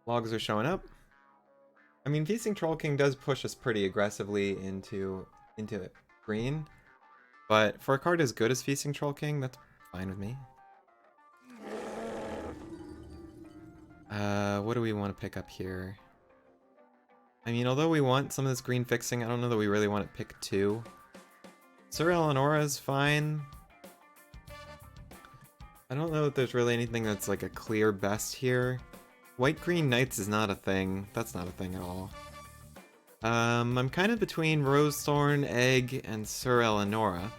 Logs are showing up. I mean, Feasting Troll King does push us pretty aggressively into green, but for a card as good as Feasting Troll King, that's fine with me. What do we want to pick up here? I mean, although we want some of this green fixing, I don't know that we really want to pick 2. Sir Eleonora is fine. I don't know that there's really anything that's like a clear best here. White-green knights is not a thing. That's not a thing at all. I'm kind of between Rosethorn, Egg, and Sir Eleonora.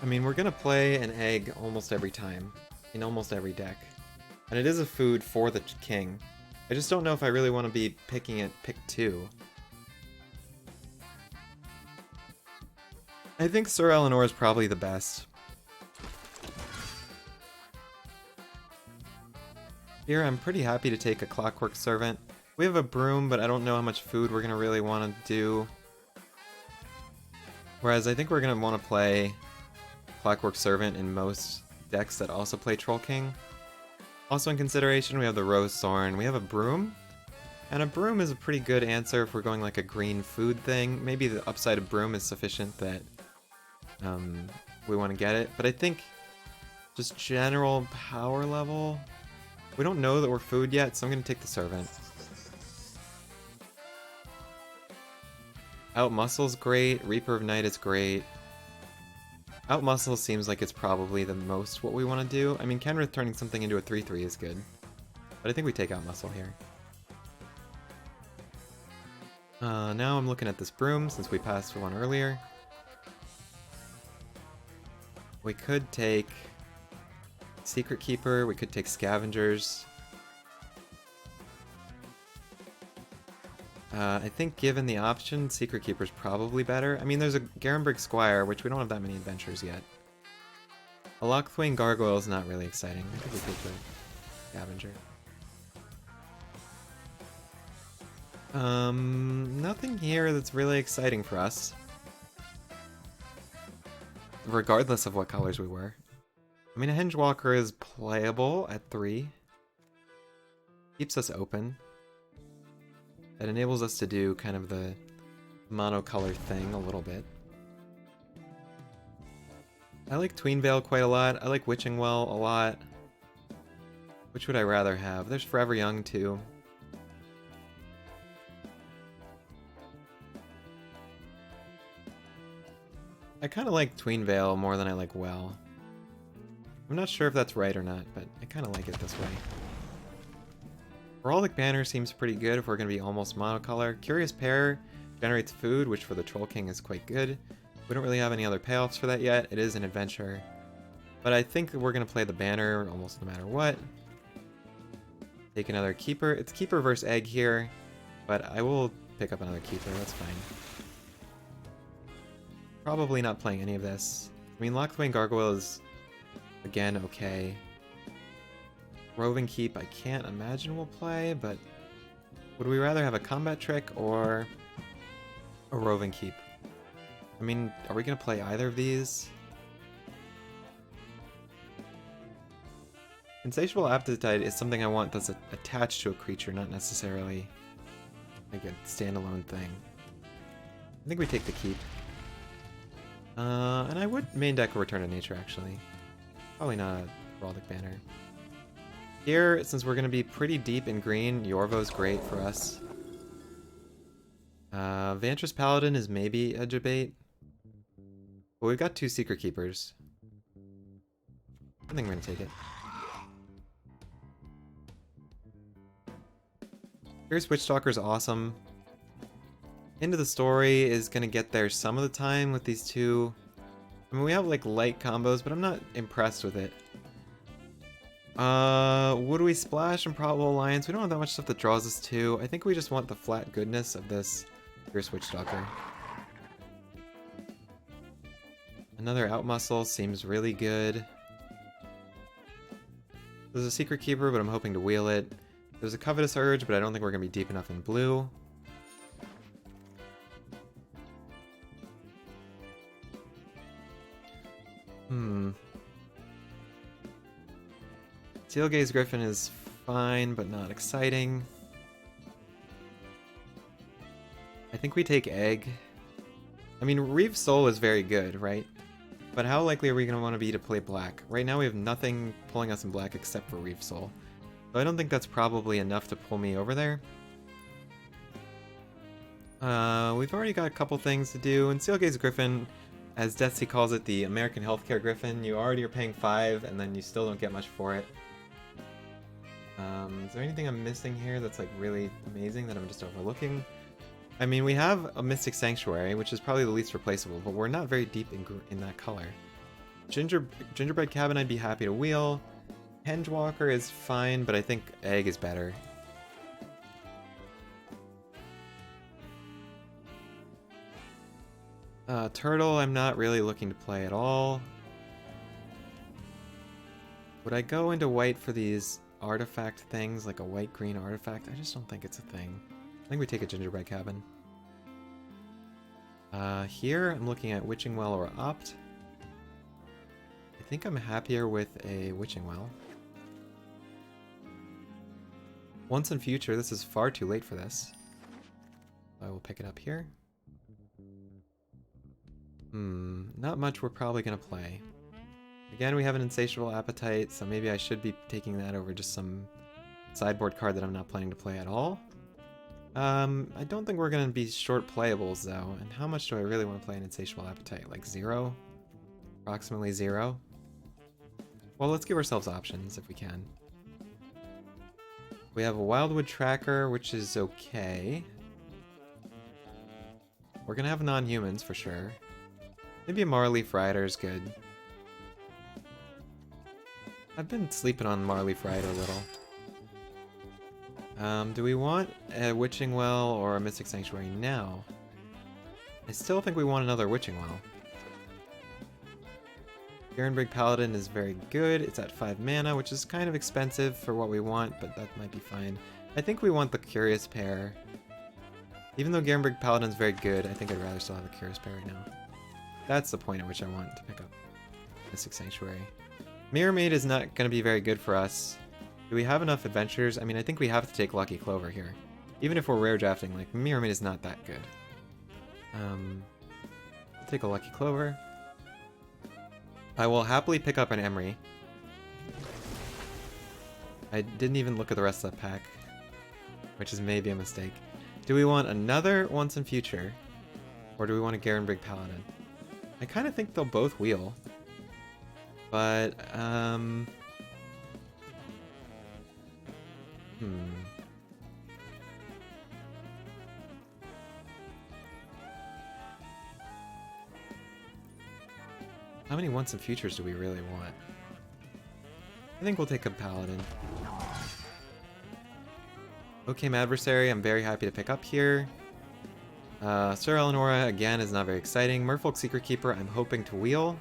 I mean, we're gonna play an Egg almost every time, in almost every deck. And it is a food for the king. I just don't know if I really want to be picking it pick 2. I think Sir Eleanor is probably the best. Here, I'm pretty happy to take a Clockwork Servant. We have a Broom, but I don't know how much food we're going to really want to do. Whereas I think we're going to want to play Clockwork Servant in most decks that also play Troll King. Also in consideration, we have the Rose Thorn. We have a Broom. And a Broom is a pretty good answer if we're going like a green food thing. Maybe the upside of Broom is sufficient that we want to get it. But I think just general power level, we don't know that we're food yet, so I'm going to take the Servant. Outmuscle's great. Reaper of Night is great. Outmuscle seems like it's probably the most what we want to do. I mean, Kenrith turning something into a 3/3 is good. But I think we take Outmuscle here. Now I'm looking at this Broom, since we passed one earlier. We could take Secret Keeper, we could take Scavengers. I think given the option, Secret Keeper's probably better. I mean, there's a Garenberg Squire, which we don't have that many adventures yet. A Lockthwain Gargoyle is not really exciting. I think we take the Scavenger. Nothing here that's really exciting for us. Regardless of what colors we were. I mean, a Hengewalker is playable at 3. Keeps us open. It enables us to do kind of the monocolor thing a little bit. I like Tweenvale quite a lot. I like Witching Well a lot. Which would I rather have? There's Forever Young too. I kind of like Tweenvale more than I like Well. I'm not sure if that's right or not, but I kind of like it this way. Heraldic Banner seems pretty good if we're going to be almost monocolor. Curious Pair generates food, which for the Troll King is quite good. We don't really have any other payoffs for that yet. It is an adventure. But I think we're going to play the Banner almost no matter what. Take another Keeper. It's Keeper versus Egg here, but I will pick up another Keeper. That's fine. Probably not playing any of this. I mean, Lockthwain Gargoyle is, again, okay. Roving Keep I can't imagine we'll play, but would we rather have a Combat Trick or a Roving Keep? I mean, are we going to play either of these? Insatiable Appetite is something I want that's attached to a creature, not necessarily like a standalone thing. I think we take the Keep. And I would main deck a Return to Nature, actually. Probably not a Heraldic Banner. Here, since we're going to be pretty deep in green, Yorvo's great for us. Vantress Paladin is maybe a debate. But we've got 2 Secret Keepers. I think we're going to take it. Here's Witchstalker's awesome. Into the Story is going to get there some of the time with these 2. I mean, we have like light combos, but I'm not impressed with it. Would we splash Improbable Alliance? We don't have that much stuff that draws us to. I think we just want the flat goodness of this Fierce Witchstalker. Another Outmuscle seems really good. There's a Secret Keeper, but I'm hoping to wheel it. There's a Covetous Urge, but I don't think we're going to be deep enough in blue. Steel Gaze Griffin is fine, but not exciting. I think we take Egg. I mean, Reeve Soul is very good, right? But how likely are we going to want to be to play black? Right now we have nothing pulling us in black except for Reeve Soul. So I don't think that's probably enough to pull me over there. We've already got a couple things to do. And Steel Gaze Griffin, as Detsy calls it, the American Healthcare Griffin, you already are paying 5 and then you still don't get much for it. Is there anything I'm missing here that's like really amazing that I'm just overlooking? I mean, we have a Mystic Sanctuary, which is probably the least replaceable, but we're not very deep in that color. Gingerbread Cabin I'd be happy to wheel. Hengewalker is fine, but I think Egg is better. Turtle I'm not really looking to play at all. Would I go into white for these artifact things, like a white-green artifact? I just don't think it's a thing. I think we take a Gingerbread Cabin. Here I'm looking at Witching Well or Opt. I think I'm happier with a Witching Well. Once and Future, this is far too late for this. I will pick it up here. Not much we're probably gonna play. Again, we have an Insatiable Appetite, so maybe I should be taking that over just some sideboard card that I'm not planning to play at all. I don't think we're gonna be short playables though, and how much do I really want to play an Insatiable Appetite? Like 0? Approximately 0? Well, let's give ourselves options if we can. We have a Wildwood Tracker, which is okay. We're gonna have non-humans for sure. Maybe a Marleaf Rider is good. I've been sleeping on Marleaf Rider a little. Do we want a Witching Well or a Mystic Sanctuary now? I still think we want another Witching Well. Garenbrig Paladin is very good. It's at 5 mana, which is kind of expensive for what we want, but that might be fine. I think we want the Curious Pair. Even though Garenbrig Paladin is very good, I think I'd rather still have a Curious Pair right now. That's the point at which I want to pick up Mystic Sanctuary. Mirror Maid is not going to be very good for us. Do we have enough adventures? I mean, I think we have to take Lucky Clover here. Even if we're rare drafting, like, Mirror Maid is not that good. I'll take a Lucky Clover. I will happily pick up an Emery. I didn't even look at the rest of that pack, which is maybe a mistake. Do we want another Once and Future? Or do we want a Garenbrig Paladin? I kind of think they'll both wheel. But, How many Once and Futures do we really want? I think we'll take a Paladin. Okay, Adversary, I'm very happy to pick up here. Sir Eleonora, again, is not very exciting. Merfolk Secret Keeper, I'm hoping to wheel.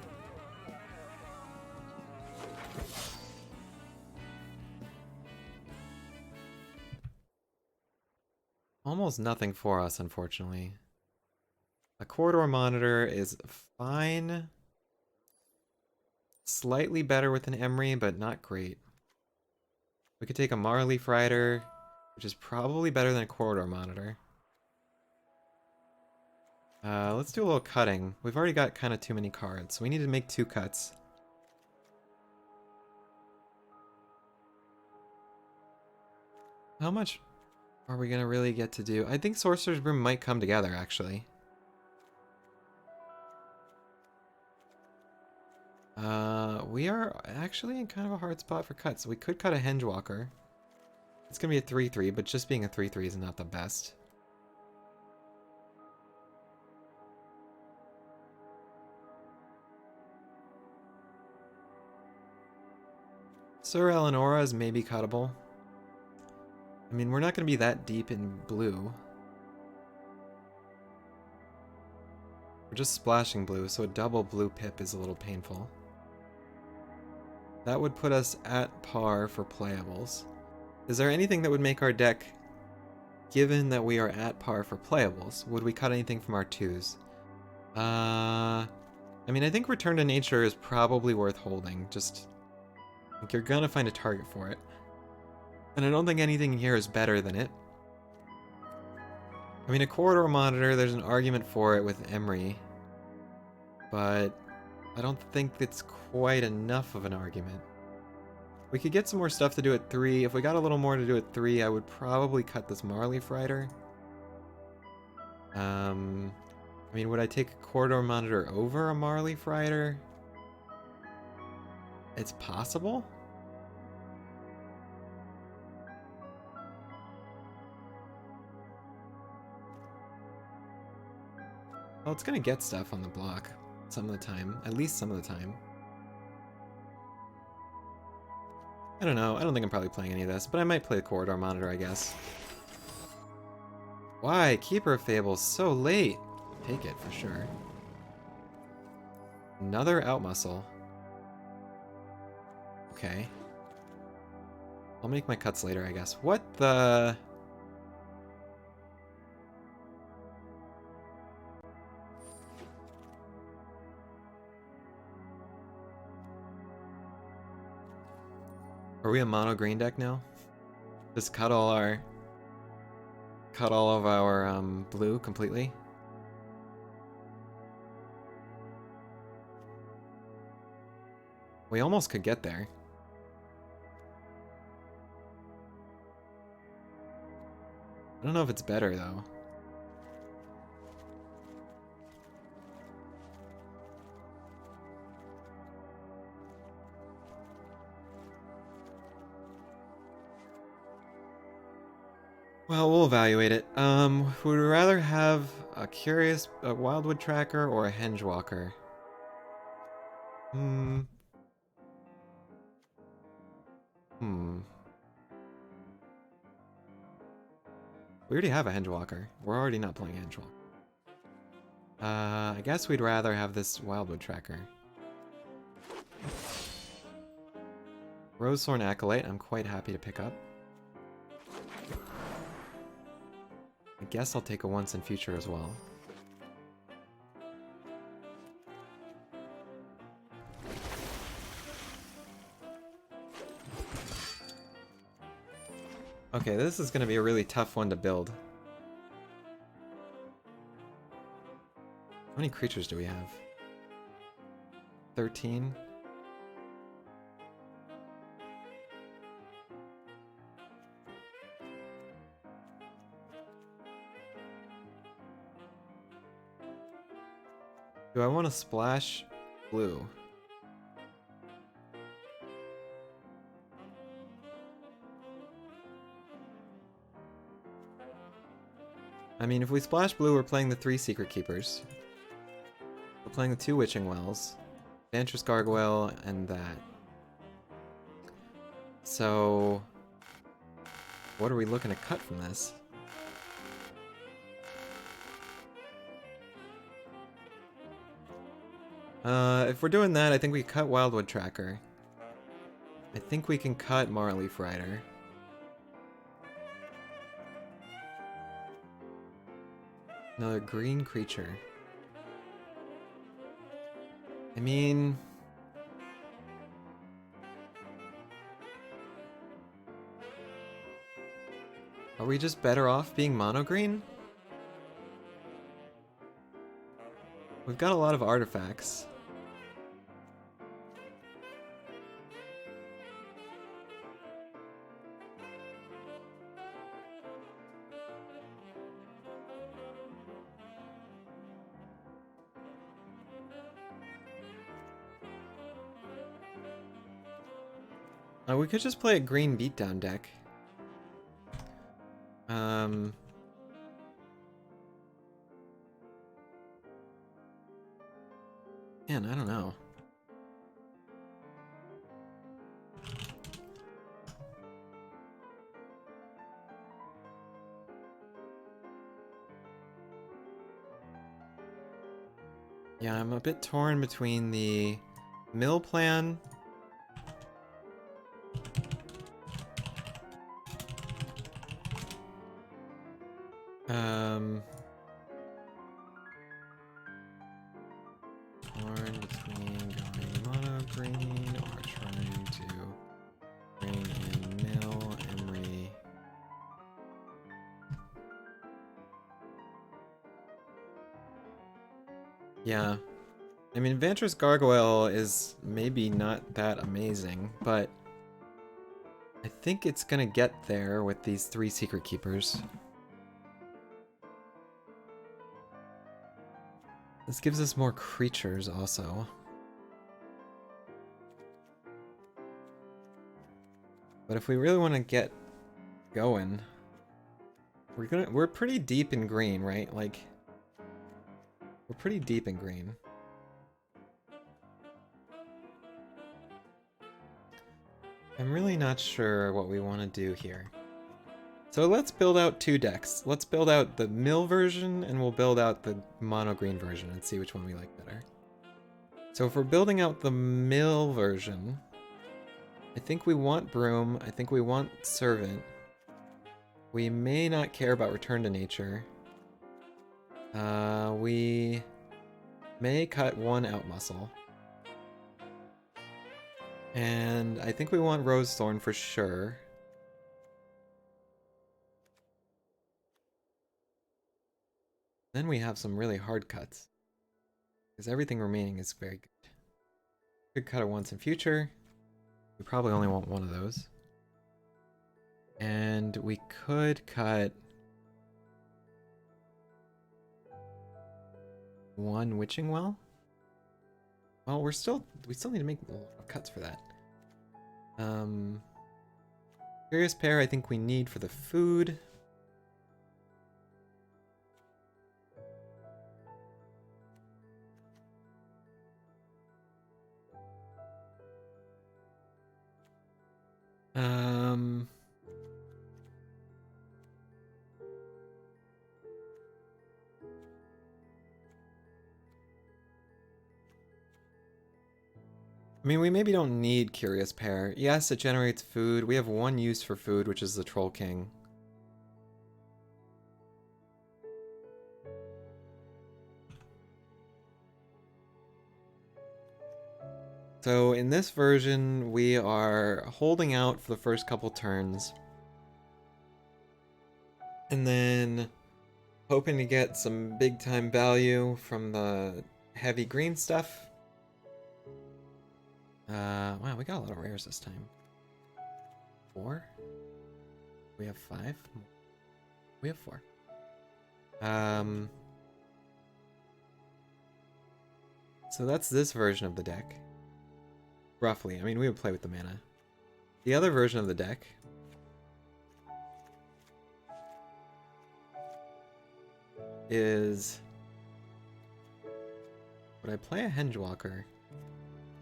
Almost nothing for us, unfortunately. A Corridor Monitor is fine. Slightly better with an Emery, but not great. We could take a Marleaf Rider, which is probably better than a Corridor Monitor. Let's do a little cutting. We've already got kind of too many cards, so we need to make 2 cuts. How much are we gonna really get to do? I think Sorcerer's Broom might come together, actually. We are actually in kind of a hard spot for cuts. We could cut a Hengewalker. It's gonna be a 3/3, but just being a 3/3 is not the best. Sir Eleonora is maybe cuttable. I mean, we're not going to be that deep in blue. We're just splashing blue, so a double blue pip is a little painful. That would put us at par for playables. Is there anything that would make our deck, given that we are at par for playables, would we cut anything from our 2s? I mean, I think Return to Nature is probably worth holding. Just Like, you're gonna find a target for it. And I don't think anything here is better than it. I mean, a corridor monitor, there's an argument for it with Emery. But I don't think it's quite enough of an argument. We could get some more stuff to do at 3. If we got a little more to do at 3, I would probably cut this Marleaf Rider. I mean, would I take a corridor monitor over a Marleaf Rider? It's possible. Well, it's gonna get stuff on the block some of the time. At least some of the time. I don't know. I don't think I'm probably playing any of this, but I might play the corridor monitor, I guess. Why? Keeper of Fables so late. Take it for sure. Another outmuscle. Okay. I'll make my cuts later, I guess. What the... Are we a mono green deck now? Just cut all of our blue completely? We almost could get there. I don't know if it's better though. Well, we'll evaluate it. Would we rather have a Wildwood Tracker or a Hengewalker? We already have a Hengewalker. We're already not playing Hengewalker. I guess we'd rather have this Wildwood Tracker. Rosethorn Acolyte, I'm quite happy to pick up. I guess I'll take a Once and Future as well. Okay, this is going to be a really tough one to build. How many creatures do we have? 13? Do I want to splash blue? I mean, if we splash blue, we're playing the 3 Secret Keepers. We're playing the 2 Witching Wells, Vantress Gargoyle, and that. So, what are we looking to cut from this? If we're doing that, I think we cut Wildwood Tracker. I think we can cut Marleaf Rider. Another green creature. I mean... Are we just better off being mono green? We've got a lot of artifacts. We could just play a green beatdown deck. Man, I don't know. Yeah, I'm a bit torn between the mill plan torn between going mono green or trying to Yeah. I mean, Vantress Gargoyle is maybe not that amazing, but I think it's gonna get there with these 3 Secret Keepers. This gives us more creatures also. But if we really want to get going, we're pretty deep in green, right? Like, we're pretty deep in green. I'm really not sure what we want to do here. So let's build out 2 decks. Let's build out the mill version, and we'll build out the mono green version and see which one we like better. So if we're building out the mill version, I think we want Broom, I think we want Servant. We may not care about Return to Nature. We may cut 1 out muscle. And I think we want Rose Thorn for sure. Then we have some really hard cuts. Because everything remaining is very good. Could cut it once in future. We probably only want 1 of those. And we could cut 1 Witching Well. Well, we still need to make a lot of cuts for that. Curious Pair I think we need for the food. I mean, we maybe don't need Curious Pair. Yes, it generates food. We have 1 use for food, which is the Troll King. So in this version, we are holding out for the first couple turns. And then hoping to get some big time value from the heavy green stuff. Wow, we got a lot of rares this time. 4? We have 5? We have 4. So that's this version of the deck. Roughly. I mean, we would play with the mana. The other version of the deck is... Would I play a Hengewalker?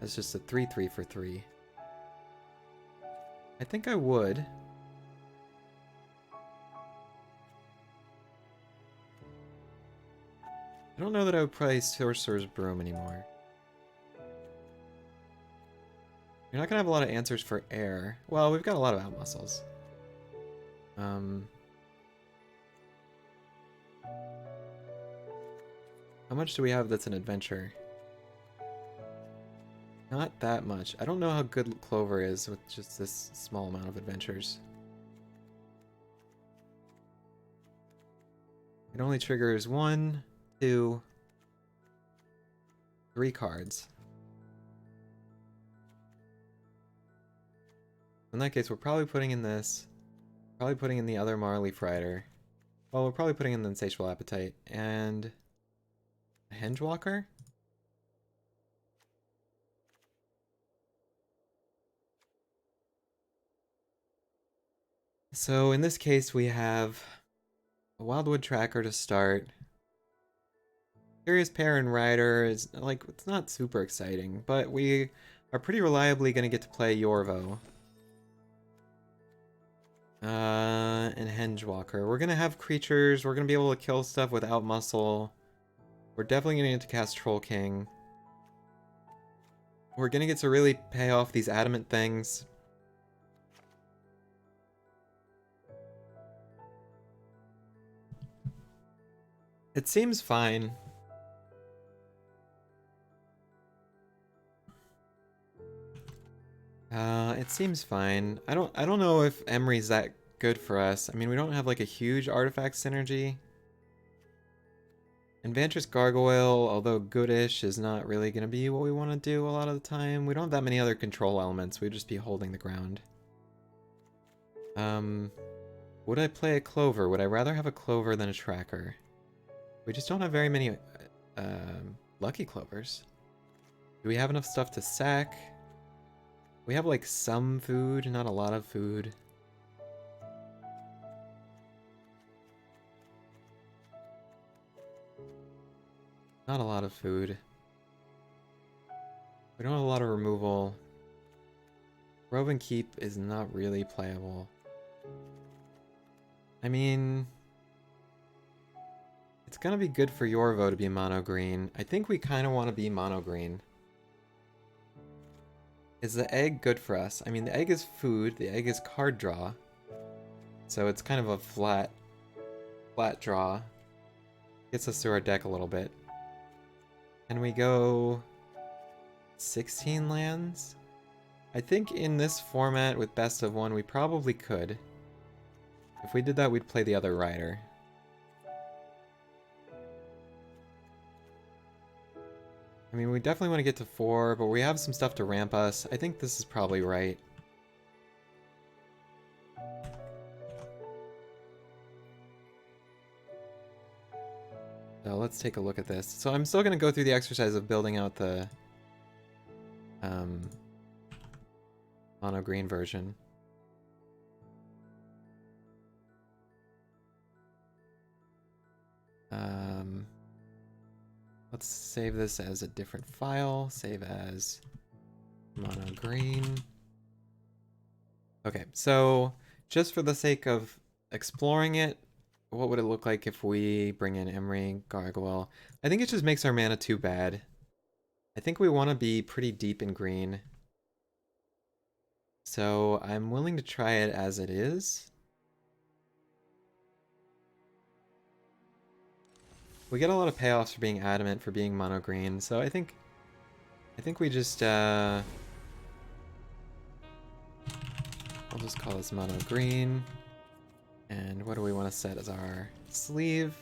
That's just a 3/3 for 3. I think I would. I don't know that I would play Sorcerer's Broom anymore. You're not gonna have a lot of answers for air. Well, we've got a lot of out muscles. How much do we have that's an adventure? Not that much. I don't know how good Clover is with just this small amount of adventures. It only triggers 1, 2, 3 cards. In that case, we're probably putting in this. Probably putting in the other Marleaf Rider. Well, we're probably putting in the Insatiable Appetite. And... a Hengewalker? So in this case, we have a Wildwood Tracker to start. Curious Pair and Rider is, like, it's not super exciting, but we are pretty reliably going to get to play Yorvo. And Hengewalker. We're going to have creatures, we're going to be able to kill stuff without muscle. We're definitely going to get to cast Troll King. We're going to get to really pay off these adamant things. It seems fine. It seems fine. I don't know if Emery's that good for us. I mean, we don't have like a huge artifact synergy. Enchantress Gargoyle, although goodish, is not really going to be what we want to do a lot of the time. We don't have that many other control elements. We'd just be holding the ground. Would I play a Clover? Would I rather have a Clover than a Tracker? We just don't have very many Lucky Clovers. Do we have enough stuff to sack? We have like some food, not a lot of food. Not a lot of food. We don't have a lot of removal. Rove and Keep is not really playable. I mean, it's gonna be good for Yorvo to be mono green. I think we kind of want to be mono green. Is the egg good for us? I mean, the egg is food. The egg is card draw. So it's kind of a flat draw. Gets us through our deck a little bit. Can we go 16 lands? I think in this format with best of one, we probably could. If we did that, we'd play the other rider. I mean, we definitely want to get to 4, but we have some stuff to ramp us. I think this is probably right. So let's take a look at this. So I'm still going to go through the exercise of building out the mono green version. Let's save this as a different file. Save as mono green. Okay, so just for the sake of exploring it, what would it look like if we bring in Emery, Gargoyle? I think it just makes our mana too bad. I think we want to be pretty deep in green. So I'm willing to try it as it is. We get a lot of payoffs for being adamant, for being mono green, so I think we just I'll just call this mono green. And what do we want to set as our sleeve?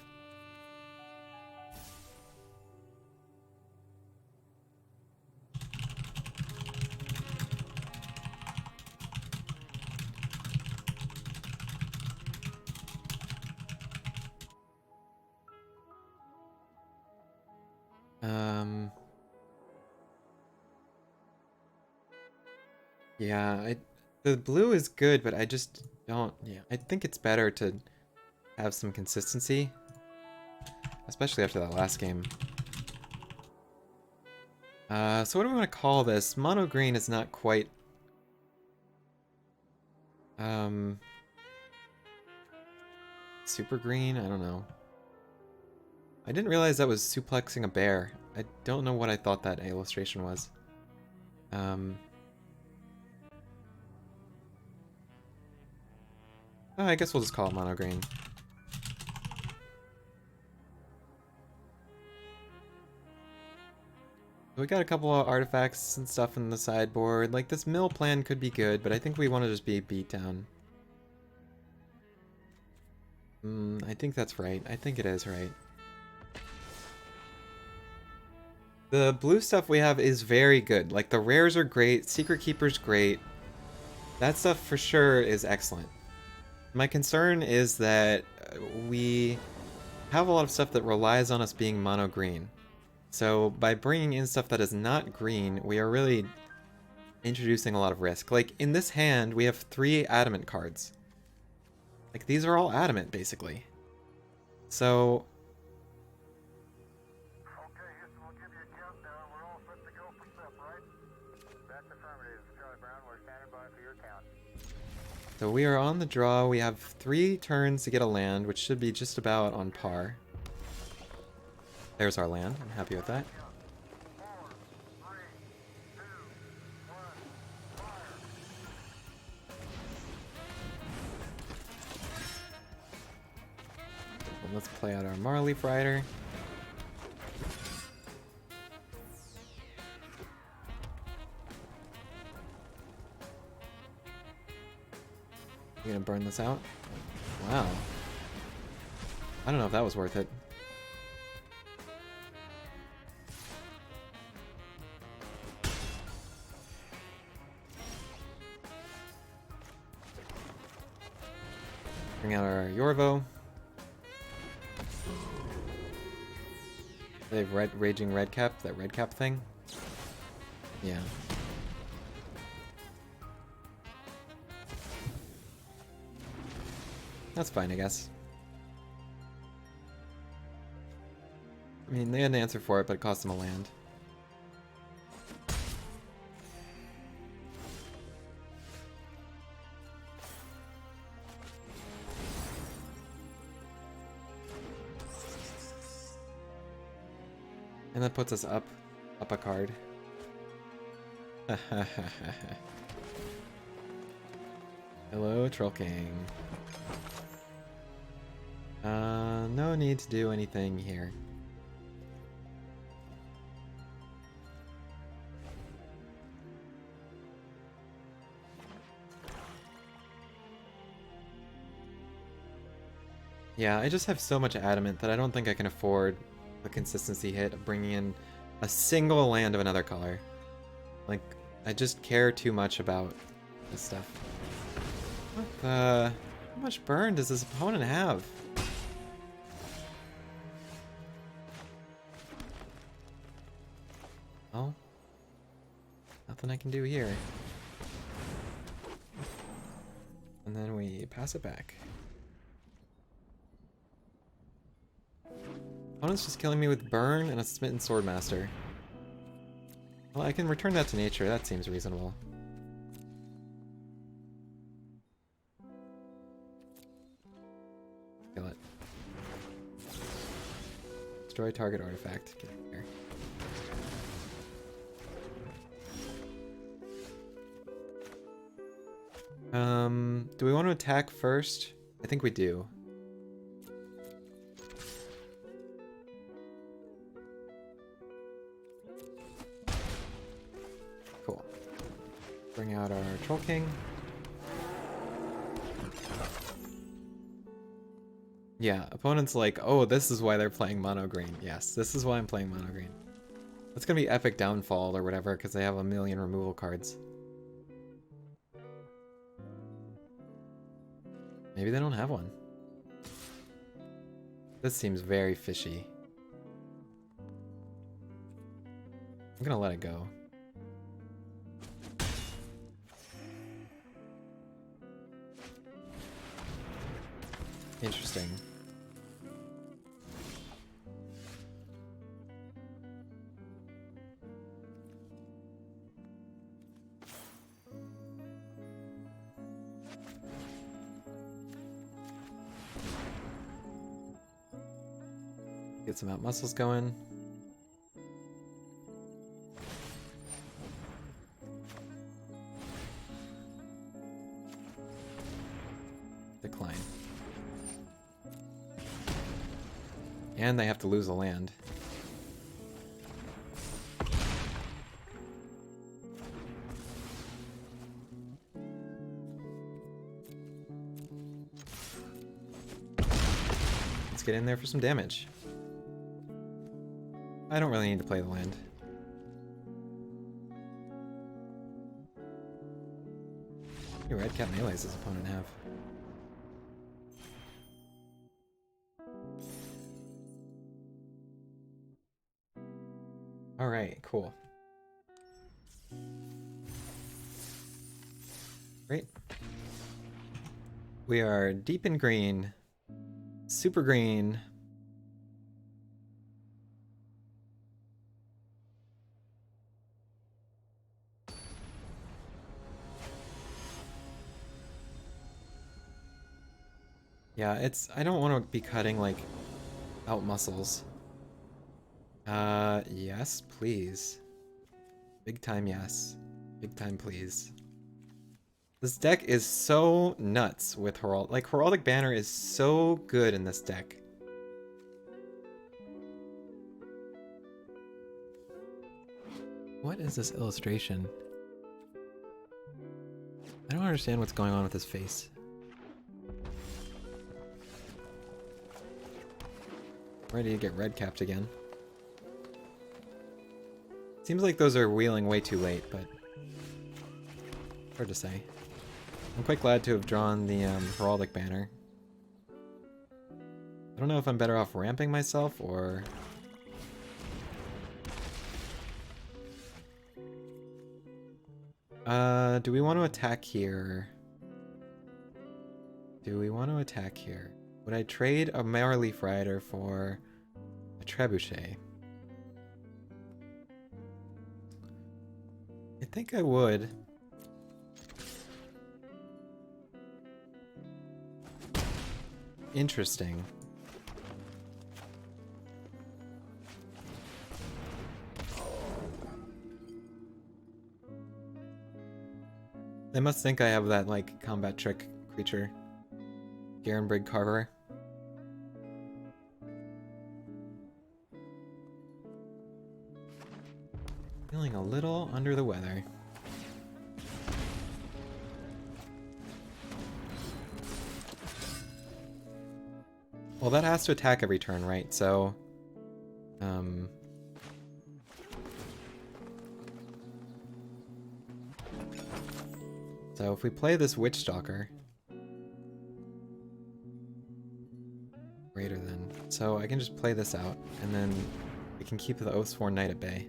Yeah, the blue is good, but I just don't, yeah. I think it's better to have some consistency, especially after that last game. So what do we want to call this? Mono green is not quite super green, I don't know. I didn't realize that was suplexing a bear. I don't know what I thought that illustration was. Oh, I guess we'll just call it mono green. We got a couple of artifacts and stuff in the sideboard. Like, this mill plan could be good, but I think we want to just be a beatdown. I think that's right. I think it is right. The blue stuff we have is very good. Like, the rares are great, Secret Keeper's great. That stuff for sure is excellent. My concern is that we have a lot of stuff that relies on us being mono green. So by bringing in stuff that is not green, we are really introducing a lot of risk. Like, in this hand, we have 3 adamant cards. Like, these are all adamant, basically. So... Okay, Houston, we'll give you a countdown. We're all set to go for SIP, right? That's affirmative, Charlie Brown. We're standing by for your count. So we are on the draw. We have 3 turns to get a land, which should be just about on par. There's our land. I'm happy with that. 4, 3, 2, 1, fire! Let's play out our Marleaf Rider. You gonna burn this out? Wow. I don't know if that was worth it. Bring out our Yorvo. They have Raging Redcap, that Redcap thing. Yeah. That's fine, I guess. I mean, they had an answer for it, but it cost them a land. And that puts us up a card. Hello, Troll King. No need to do anything here. Yeah, I just have so much adamant that I don't think I can afford the consistency hit of bringing in a single land of another color. Like, I just care too much about this stuff. What the... How much burn does this opponent have? Well, nothing I can do here. And then we pass it back. Opponent's just killing me with burn and a Smitten Swordmaster. Well, I can return that to nature. That seems reasonable. Kill it. Destroy target artifact. Get in here. Do we want to attack first? I think we do. Cool. Bring out our Troll King. Yeah, opponent's like, oh, this is why they're playing mono green. Yes, this is why I'm playing mono green. That's gonna be epic downfall or whatever, because they have a million removal cards. Maybe they don't have one. This seems very fishy. I'm gonna let it go. Interesting. Get some out muscles going. Decline. And they have to lose a land. Let's get in there for some damage. I don't really need to play the land. How many red cap melees does opponent have? Alright, cool. Great. We are deep in green. Super green. Yeah, it's... I don't want to be cutting, like, out muscles. Yes, please. Big time yes. Big time please. This deck is so nuts with Herald. Like, Heraldic Banner is so good in this deck. What is this illustration? I don't understand what's going on with his face. Ready to get red capped again. Seems like those are wheeling way too late, but hard to say. I'm quite glad to have drawn the Heraldic Banner. don't know if I'm better off ramping myself or... do we want to attack here? Do we want to attack here? Would I trade a Marleaf Rider for a Trebuchet? I think I would. Interesting. They must think I have that, like, combat trick creature. Garenbrig Carver. Feeling a little under the weather. Well, that has to attack every turn, right? So, so if we play this Witchstalker, greater than, so I can just play this out, and then we can keep the Oathsworn Knight at bay.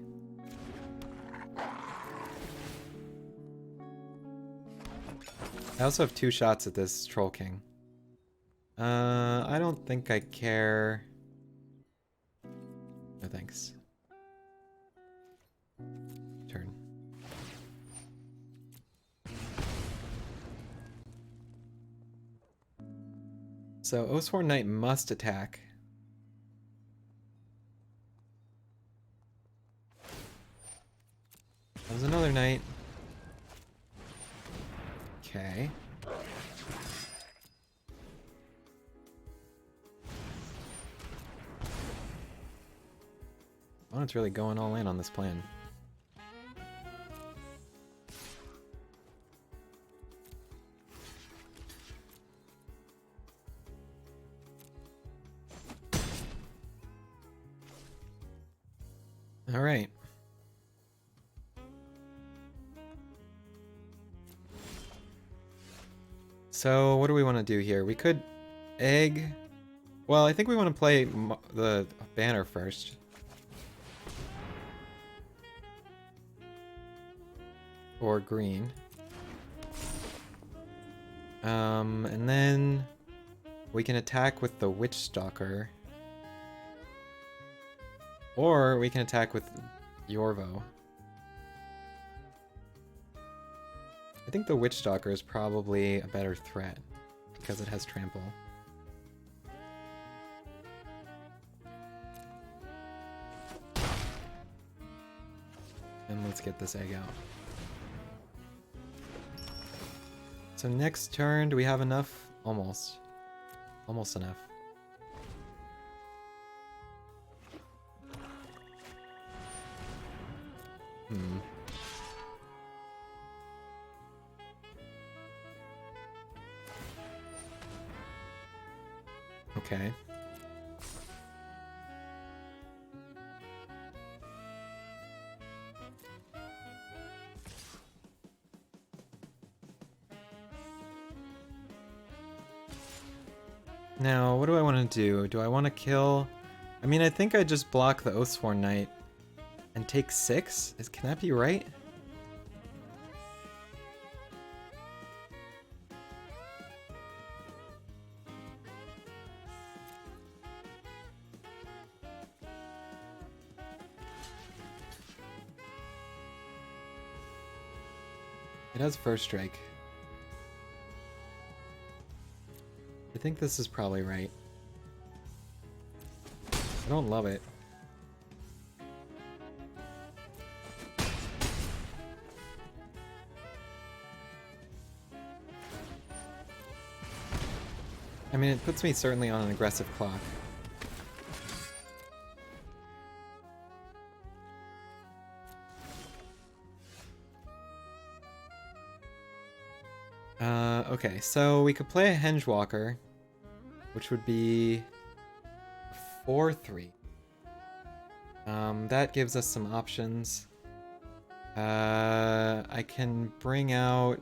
I also have 2 shots at this Troll King. I don't think I care. No thanks. Turn. So Oathsworn Knight must attack. That was another knight. Okay. Opponent's really going all in on this plan. All right. So what do we want to do here? We could egg. Well, I think we want to play the banner first. Or green. And then we can attack with the Witchstalker. Or we can attack with Yorvo. I think the Witchstalker is probably a better threat because it has trample. And let's get this egg out. So next turn, do we have enough? Almost. Almost enough. Okay. Now, what do I want to do? Do I want to kill... I mean, I think I just block the Oathsworn Knight and take 6? Can that be right? It has first strike. I think this is probably right. I don't love it. I mean, it puts me certainly on an aggressive clock. Okay, so we could play a Hengewalker, which would be 4/3. That gives us some options. I can bring out...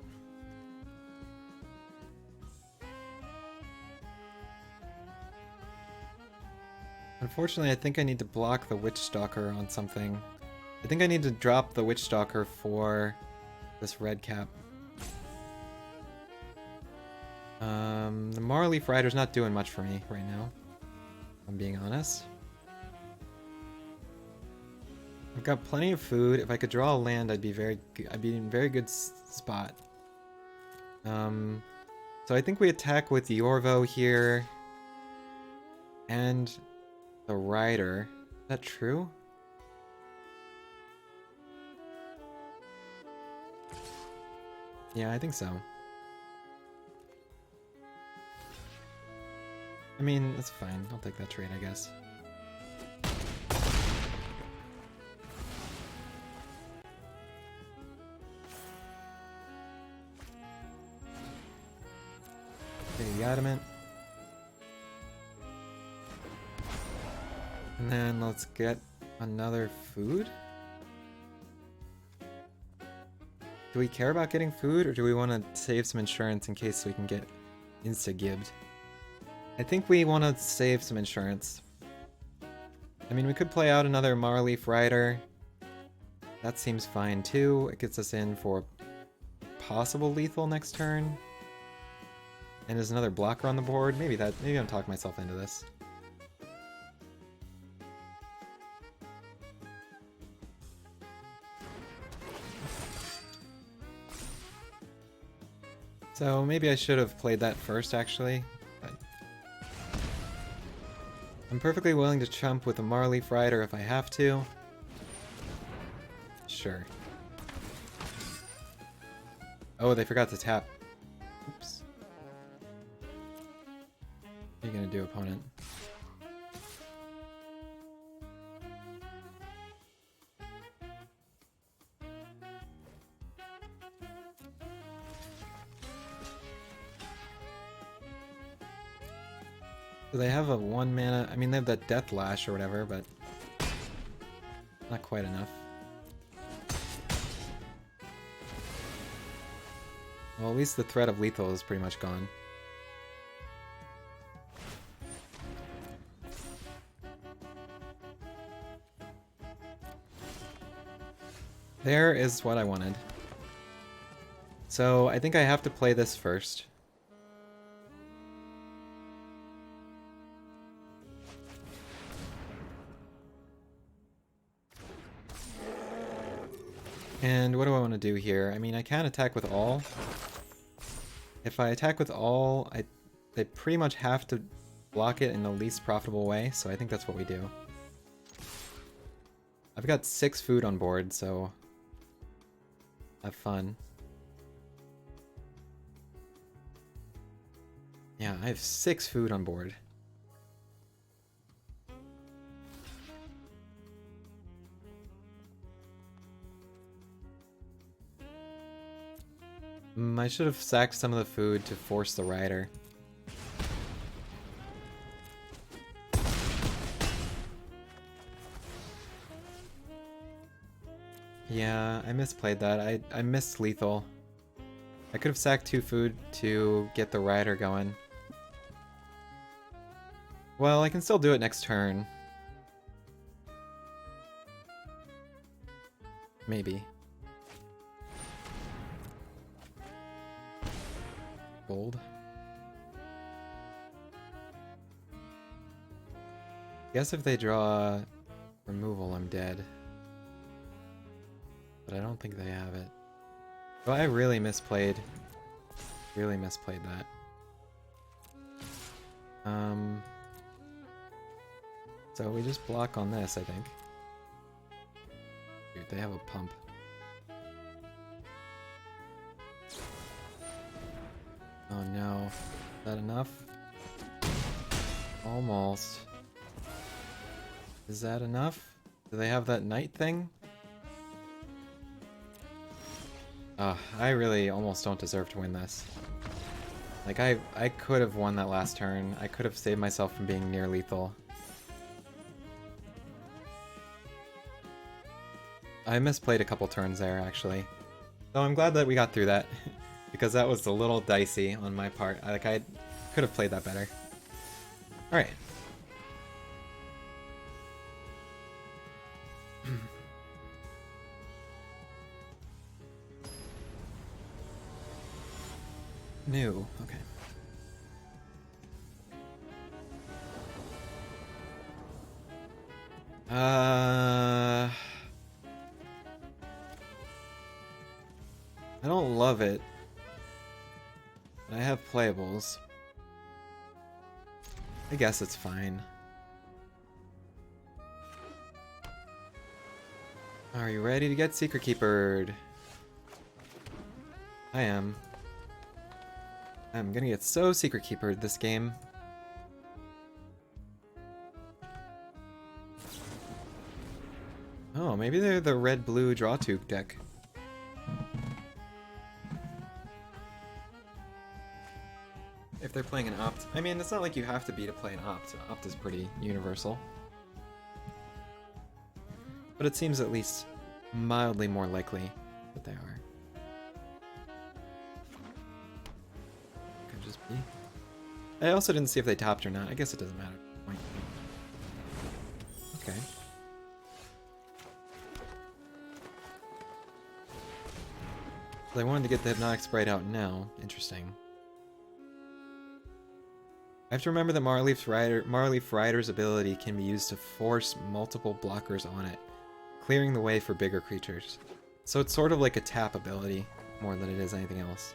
Unfortunately, I think I need to block the Witch Stalker on something. I think I need to drop the Witch Stalker for this red cap. The Marleaf Rider's not doing much for me right now, if I'm being honest. I've got plenty of food. If I could draw a land, I'd be in a very good spot. So I think we attack with the Yorvo here and the Rider. Is that true? Yeah, I think so. I mean, that's fine. I'll take that trade, I guess. Okay, the adamant. And then let's get another food. Do we care about getting food, or do we want to save some insurance in case we can get insta-gibbed? I think we want to save some insurance. I mean, we could play out another Marleaf Rider. That seems fine too. It gets us in for possible lethal next turn. And there's another blocker on the board. Maybe I'm talking myself into this. So maybe I should have played that first, actually. But I'm perfectly willing to chump with a Marleaf Rider if I have to. Sure. Oh, they forgot to tap. Oops. What are you gonna do, opponent? So they have a 1 mana, I mean they have that Death Lash or whatever, but not quite enough. Well, at least the threat of lethal is pretty much gone. There is what I wanted. So I think I have to play this first. And what do I want to do here? I mean, I can attack with all. If I attack with all, they pretty much have to block it in the least profitable way, so I think that's what we do. I've got 6 food on board, so have fun. Yeah, I have 6 food on board. I should have sacked some of the food to force the rider. Yeah, I misplayed that. I missed lethal. I could have sacked 2 food to get the rider going. Well, I can still do it next turn. Maybe. Gold. Guess if they draw removal, I'm dead. But I don't think they have it. Well, I really misplayed. Really misplayed that. So we just block on this, I think. Dude, they have a pump. Oh no. Is that enough? Almost. Is that enough? Do they have that knight thing? I really almost don't deserve to win this. Like, I could have won that last turn. I could have saved myself from being near lethal. I misplayed a couple turns there, actually. So I'm glad that we got through that. Because that was a little dicey on my part. I could have played that better. Alright. New. Okay. I don't love it. But I have playables. I guess it's fine. Are you ready to get Secret Keepered? I am. I'm gonna get so Secret Keepered this game. Oh, maybe they're the red-blue draw tube deck. If they're playing an opt. I mean, it's not like you have to be to play an opt. Opt is pretty universal. But it seems at least mildly more likely that they are. Could just be. I also didn't see if they topped or not. I guess it doesn't matter. Okay. I wanted to get the Hypnotic Sprite out now. Interesting. I have to remember that Marleaf Rider's ability can be used to force multiple blockers on it, clearing the way for bigger creatures. So it's sort of like a tap ability, more than it is anything else.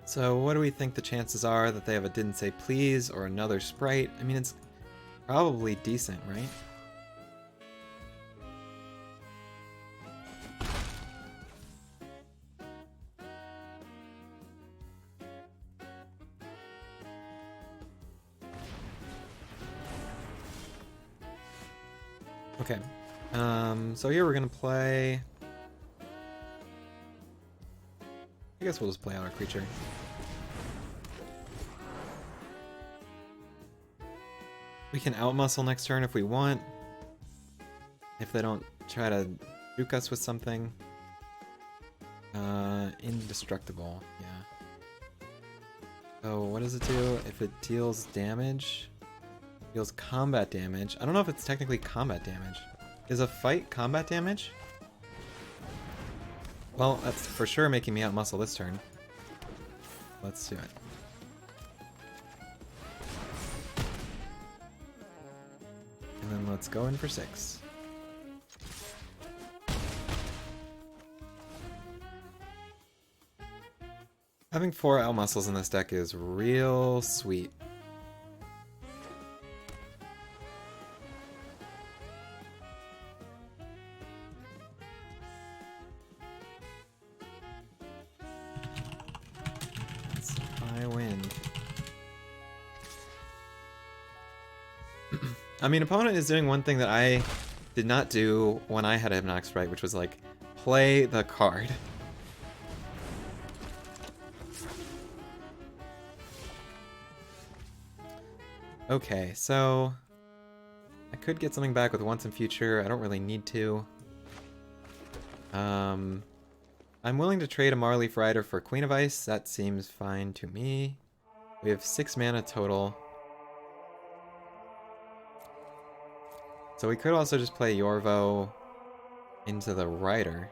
So what do we think the chances are that they have a Didn't Say Please or another Sprite? I mean, it's probably decent, right? Okay, so here we're gonna play... I guess we'll just play out our creature. We can outmuscle next turn if we want. If they don't try to juke us with something. Indestructible, yeah. So what does it do? If it deals damage... Deals combat damage. I don't know if it's technically combat damage. Is a fight combat damage? Well, that's for sure making me outmuscle this turn. Let's do it. And then let's go in for 6. Having 4 outmuscles in this deck is real sweet. I mean, opponent is doing one thing that I did not do when I had a Hypnotic Sprite, which was like, play the card. Okay, so I could get something back with Once and Future. I don't really need to. I'm willing to trade a Marleaf Rider for Queen of Ice. That seems fine to me. We have 6 mana total. So we could also just play Yorvo into the Rider.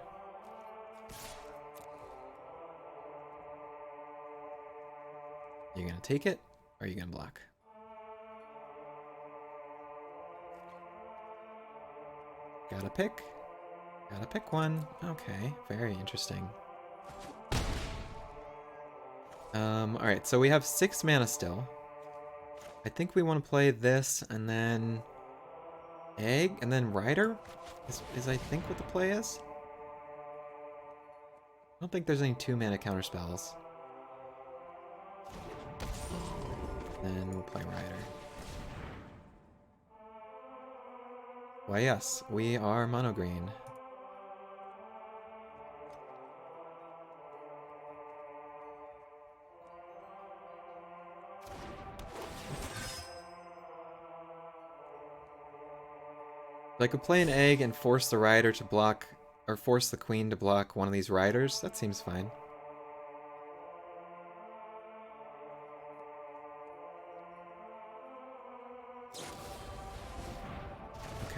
Are you gonna take it, or are you gonna block? Gotta pick. Gotta pick one. Okay, very interesting. Alright, so we have 6 mana still. I think we want to play this, and then... Egg, and then Rider? Is I think what the play is? I don't think there's any 2 mana counter spells. Then we'll play Rider. Why yes, we are mono green. I could play an egg and force the Rider to block, or force the Queen to block one of these Riders. That seems fine.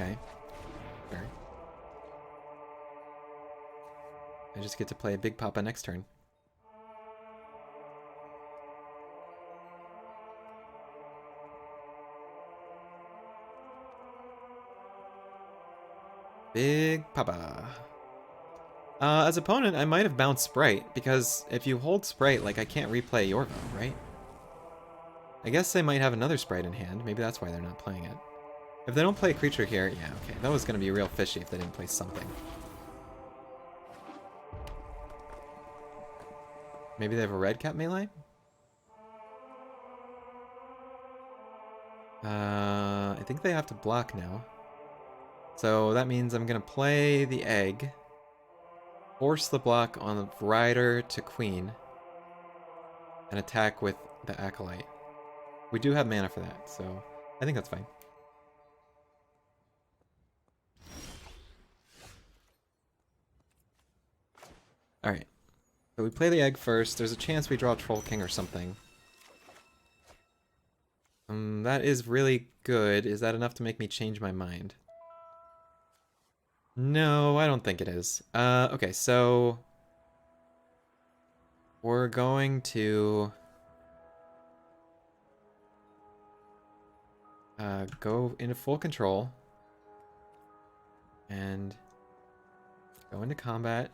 Okay. Sure. I just get to play Big Papa next turn. Big Papa. As opponent, I might have bounced Sprite, because if you hold Sprite, like, I can't replay Yorvo, right? I guess they might have another Sprite in hand. Maybe that's why they're not playing it. If they don't play a creature here, yeah, okay. That was going to be real fishy if they didn't play something. Maybe they have a red cap melee? I think they have to block now. So that means I'm going to play the egg. Force the block on the rider to queen. And attack with the acolyte. We do have mana for that, so I think that's fine. Alright. So we play the egg first. There's a chance we draw Troll King or something. That is really good. Is that enough to make me change my mind? No, I don't think it is. Okay, so we're going to go into full control and go into combat.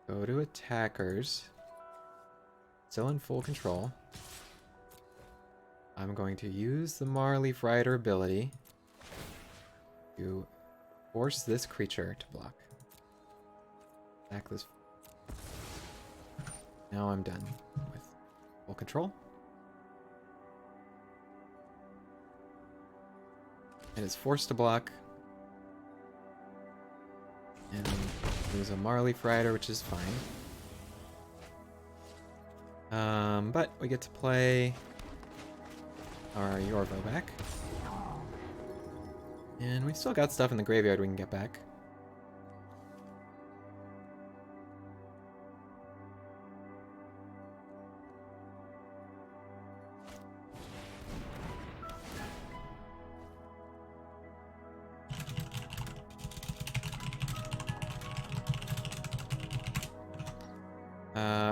Go to attackers. Still in full control. I'm going to use the Marleaf Rider ability to force this creature to block. Attack this. Now I'm done with full control. It is forced to block. And use a Marleaf Rider, which is fine. But we get to play our Yorvo back. And we've still got stuff in the graveyard we can get back.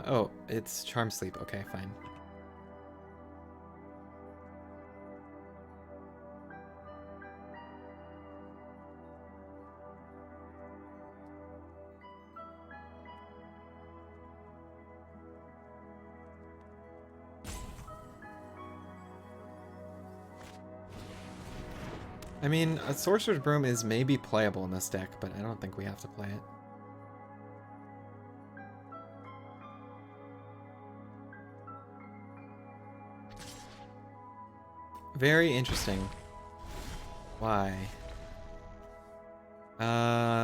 Oh, it's Charm Sleep. Okay, fine. I mean, a Sorcerer's Broom is maybe playable in this deck, but I don't think we have to play it. Very interesting. Why?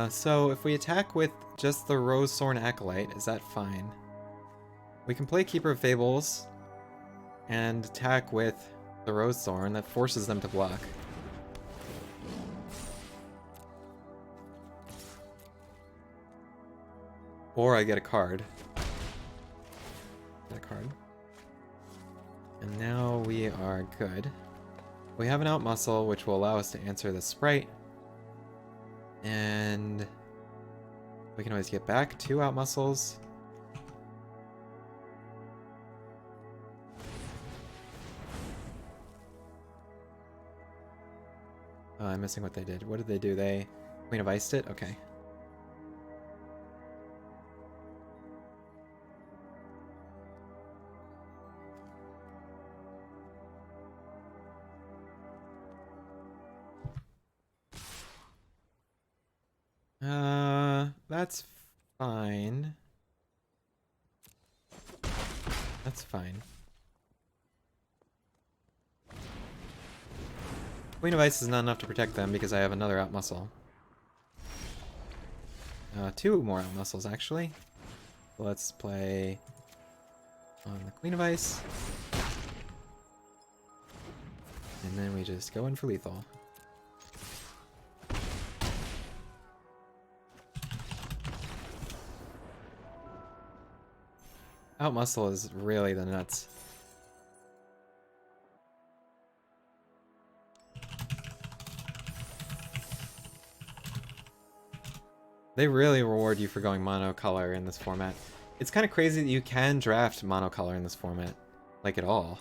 So if we attack with just the Rose Thorn Acolyte, is that fine? We can play Keeper of Fables and attack with the Rose Thorn. That forces them to block. Or I get a card. Get a card. And now we are good. We have an out muscle, which will allow us to answer the Sprite. And we can always get back 2 out muscles. Oh, I'm missing what they did. What did they do? They Queen of Iced it? Okay. That's fine. That's fine. Queen of Ice is not enough to protect them because I have another out muscle. 2 more out muscles, actually. Let's play on the Queen of Ice. And then we just go in for lethal. Out muscle is really the nuts. They really reward you for going monocolor in this format. It's kind of crazy that you can draft monocolor in this format. Like, at all.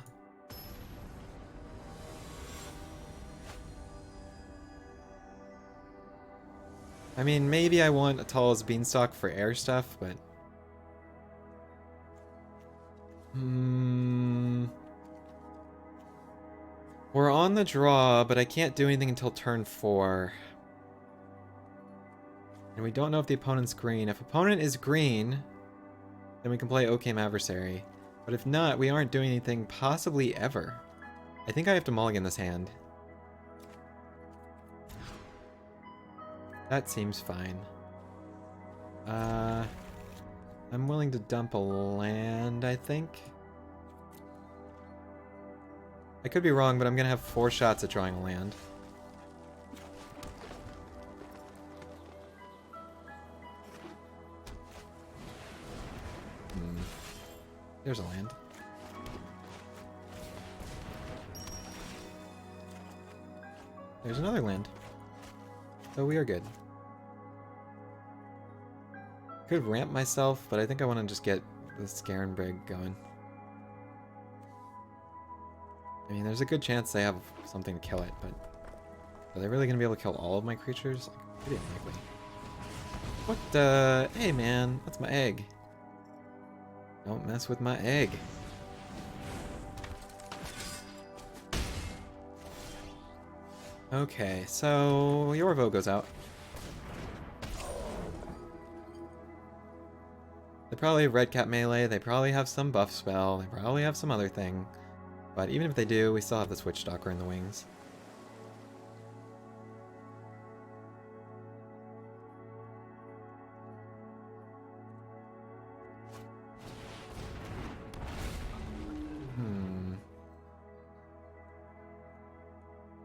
I mean, maybe I want a tall as beanstalk for air stuff, but... We're on the draw, but I can't do anything until turn 4. And we don't know if the opponent's green. If opponent is green, then we can play Occam Adversary. But if not, we aren't doing anything possibly ever. I think I have to mulligan this hand. That seems fine. I'm willing to dump a land, I think. I could be wrong, but I'm gonna have 4 shots at drawing a land. There's a land. There's another land. So we are good. Could ramp myself, but I think I want to just get the Scaran Brig going. I mean, there's a good chance they have something to kill it, but are they really going to be able to kill all of my creatures? Like, pretty unlikely. What the? Hey man, that's my egg. Don't mess with my egg. Okay, so Yorvo goes out. They probably have Red Cap melee, they probably have some buff spell, they probably have some other thing. But even if they do, we still have the Switch Stalker in the wings.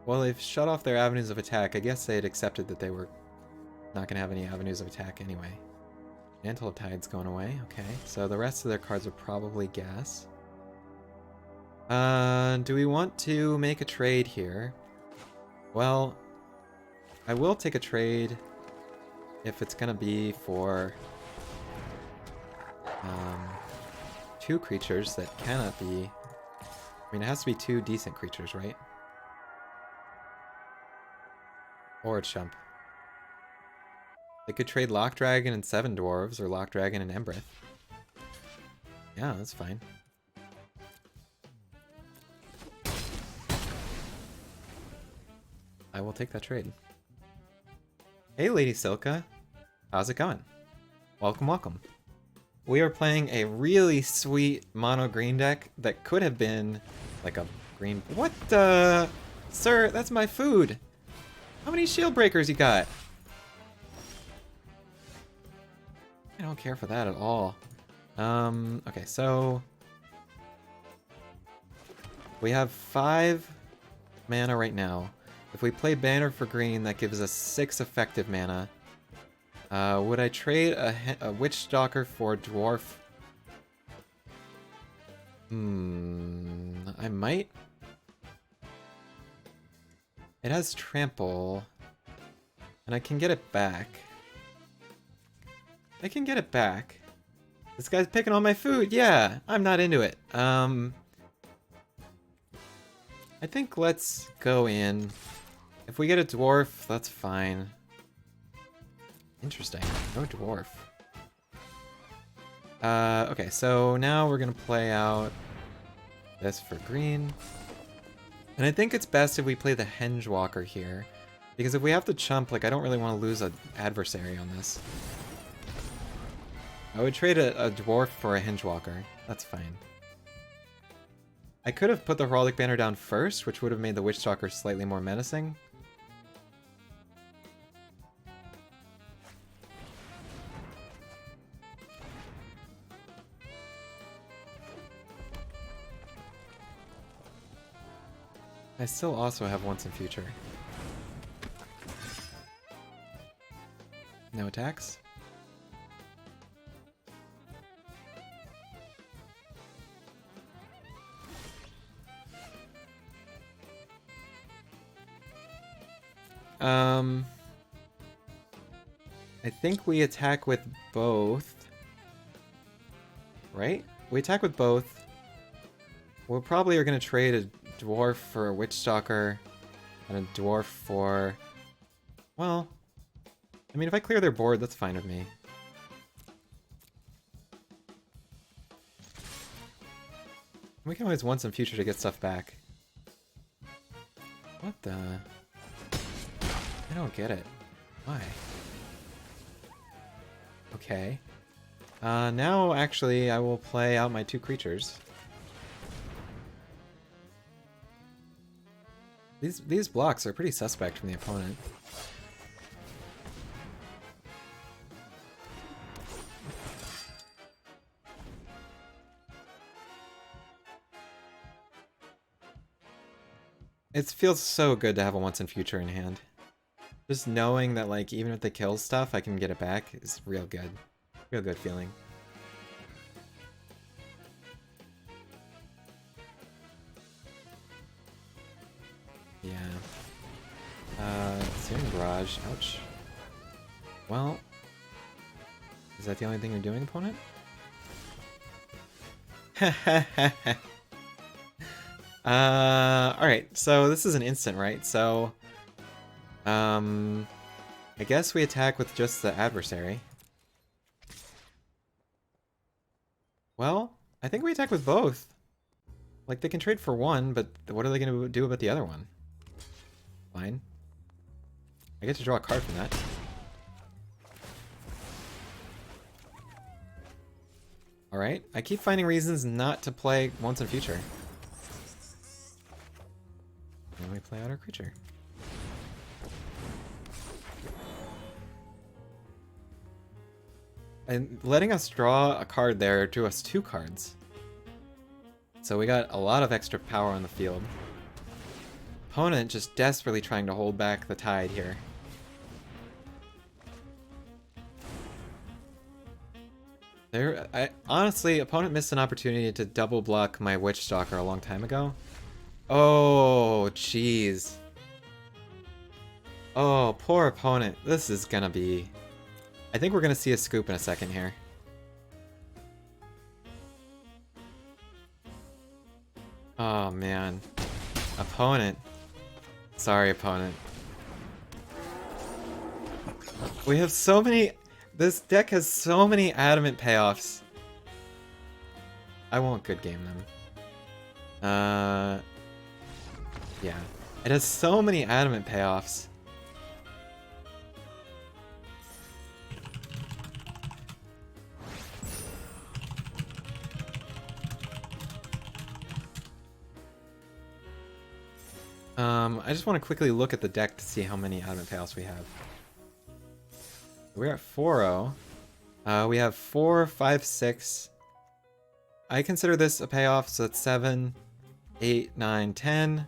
Well, they've shut off their avenues of attack. I guess they had accepted that they were not going to have any avenues of attack anyway. Mantle of Tide's going away. Okay, so the rest of their cards are probably gas. Do we want to make a trade here? Well, I will take a trade if it's going to be for 2 creatures that cannot be... I mean, it has to be 2 decent creatures, right? Or a chump. They could trade Lock Dragon and 7 Dwarves, or Lock Dragon and Embreth. Yeah, that's fine. I will take that trade. Hey, Lady Silka. How's it going? Welcome, welcome. We are playing a really sweet mono green deck that could have been like a green... What the... Sir, that's my food! How many shield breakers you got? I don't care for that at all. Okay, so... we have 5 mana right now. If we play Banner for green, that gives us 6 effective mana. Would I trade a Witch Stalker for a Dwarf? I might. It has Trample. And I can get it back. I can get it back. This guy's picking all my food. Yeah, I'm not into it. I think let's go in. If we get a Dwarf, that's fine. Interesting. No Dwarf. Okay, so now we're gonna play out this for green. And I think it's best if we play the Hengewalker here. Because if we have to chump, like, I don't really want to lose an adversary on this. I would trade a Dwarf for a Hengewalker. That's fine. I could have put the Heraldic Banner down first, which would have made the Witch Stalker slightly more menacing. I still also have Once in Future. No attacks? I I think we attack with both. Right? We attack with both. We probably are going to trade a dwarf for a witch stalker and a dwarf for... Well, I mean, if I clear their board, that's fine with me. We can always once in future to get stuff back. What the... I don't get it. Why? Okay. Now, actually, I will play out my 2 creatures. These blocks are pretty suspect from the opponent. It feels so good to have a once in future in hand. Just knowing that, like, even if they kill stuff, I can get it back is real good. Real good feeling. Yeah. Searing Barrage. Ouch. Well, is that the only thing you're doing, opponent? Alright, so this is an instant, right? So, I guess we attack with just the adversary. Well, I think we attack with both. Like, they can trade for one, but what are they going to do about the other one? Fine. I get to draw a card from that. Alright, I keep finding reasons not to play once in future. And we play out our creature. And letting us draw a card there drew us 2 cards. So we got a lot of extra power on the field. Opponent just desperately trying to hold back the tide here. Honestly, opponent missed an opportunity to double block my Witch Stalker a long time ago. Oh, jeez. Oh, poor opponent. This is gonna be... I think we're gonna see a scoop in a second here. Oh, man. Opponent. Sorry, opponent. We have so many... This deck has so many adamant payoffs. I won't good game them. Yeah. It has so many adamant payoffs. I just want to quickly look at the deck to see how many adamant payoffs we have. We're at 4-0. We have 4, 5, 6. I consider this a payoff, so that's 7, 8, 9, 10,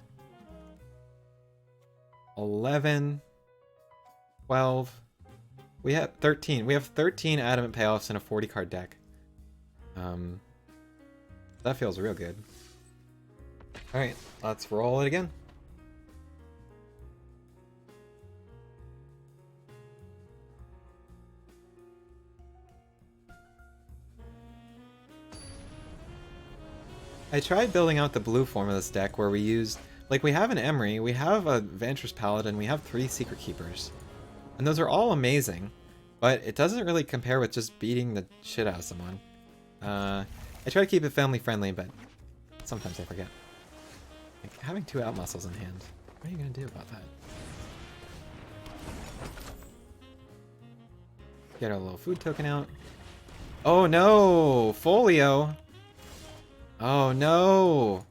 11, 12. We have 13. We have 13 adamant payoffs in a 40 card deck. That feels real good. Alright, let's roll it again. I tried building out the blue form of this deck where we used... Like, we have an Emery, we have a Vantress Paladin, we have 3 Secret Keepers. And those are all amazing, but it doesn't really compare with just beating the shit out of someone. I try to keep it family friendly, but sometimes I forget. Like, having 2 out muscles in hand. What are you gonna do about that? Get our little food token out. Oh no! Folio! Oh no!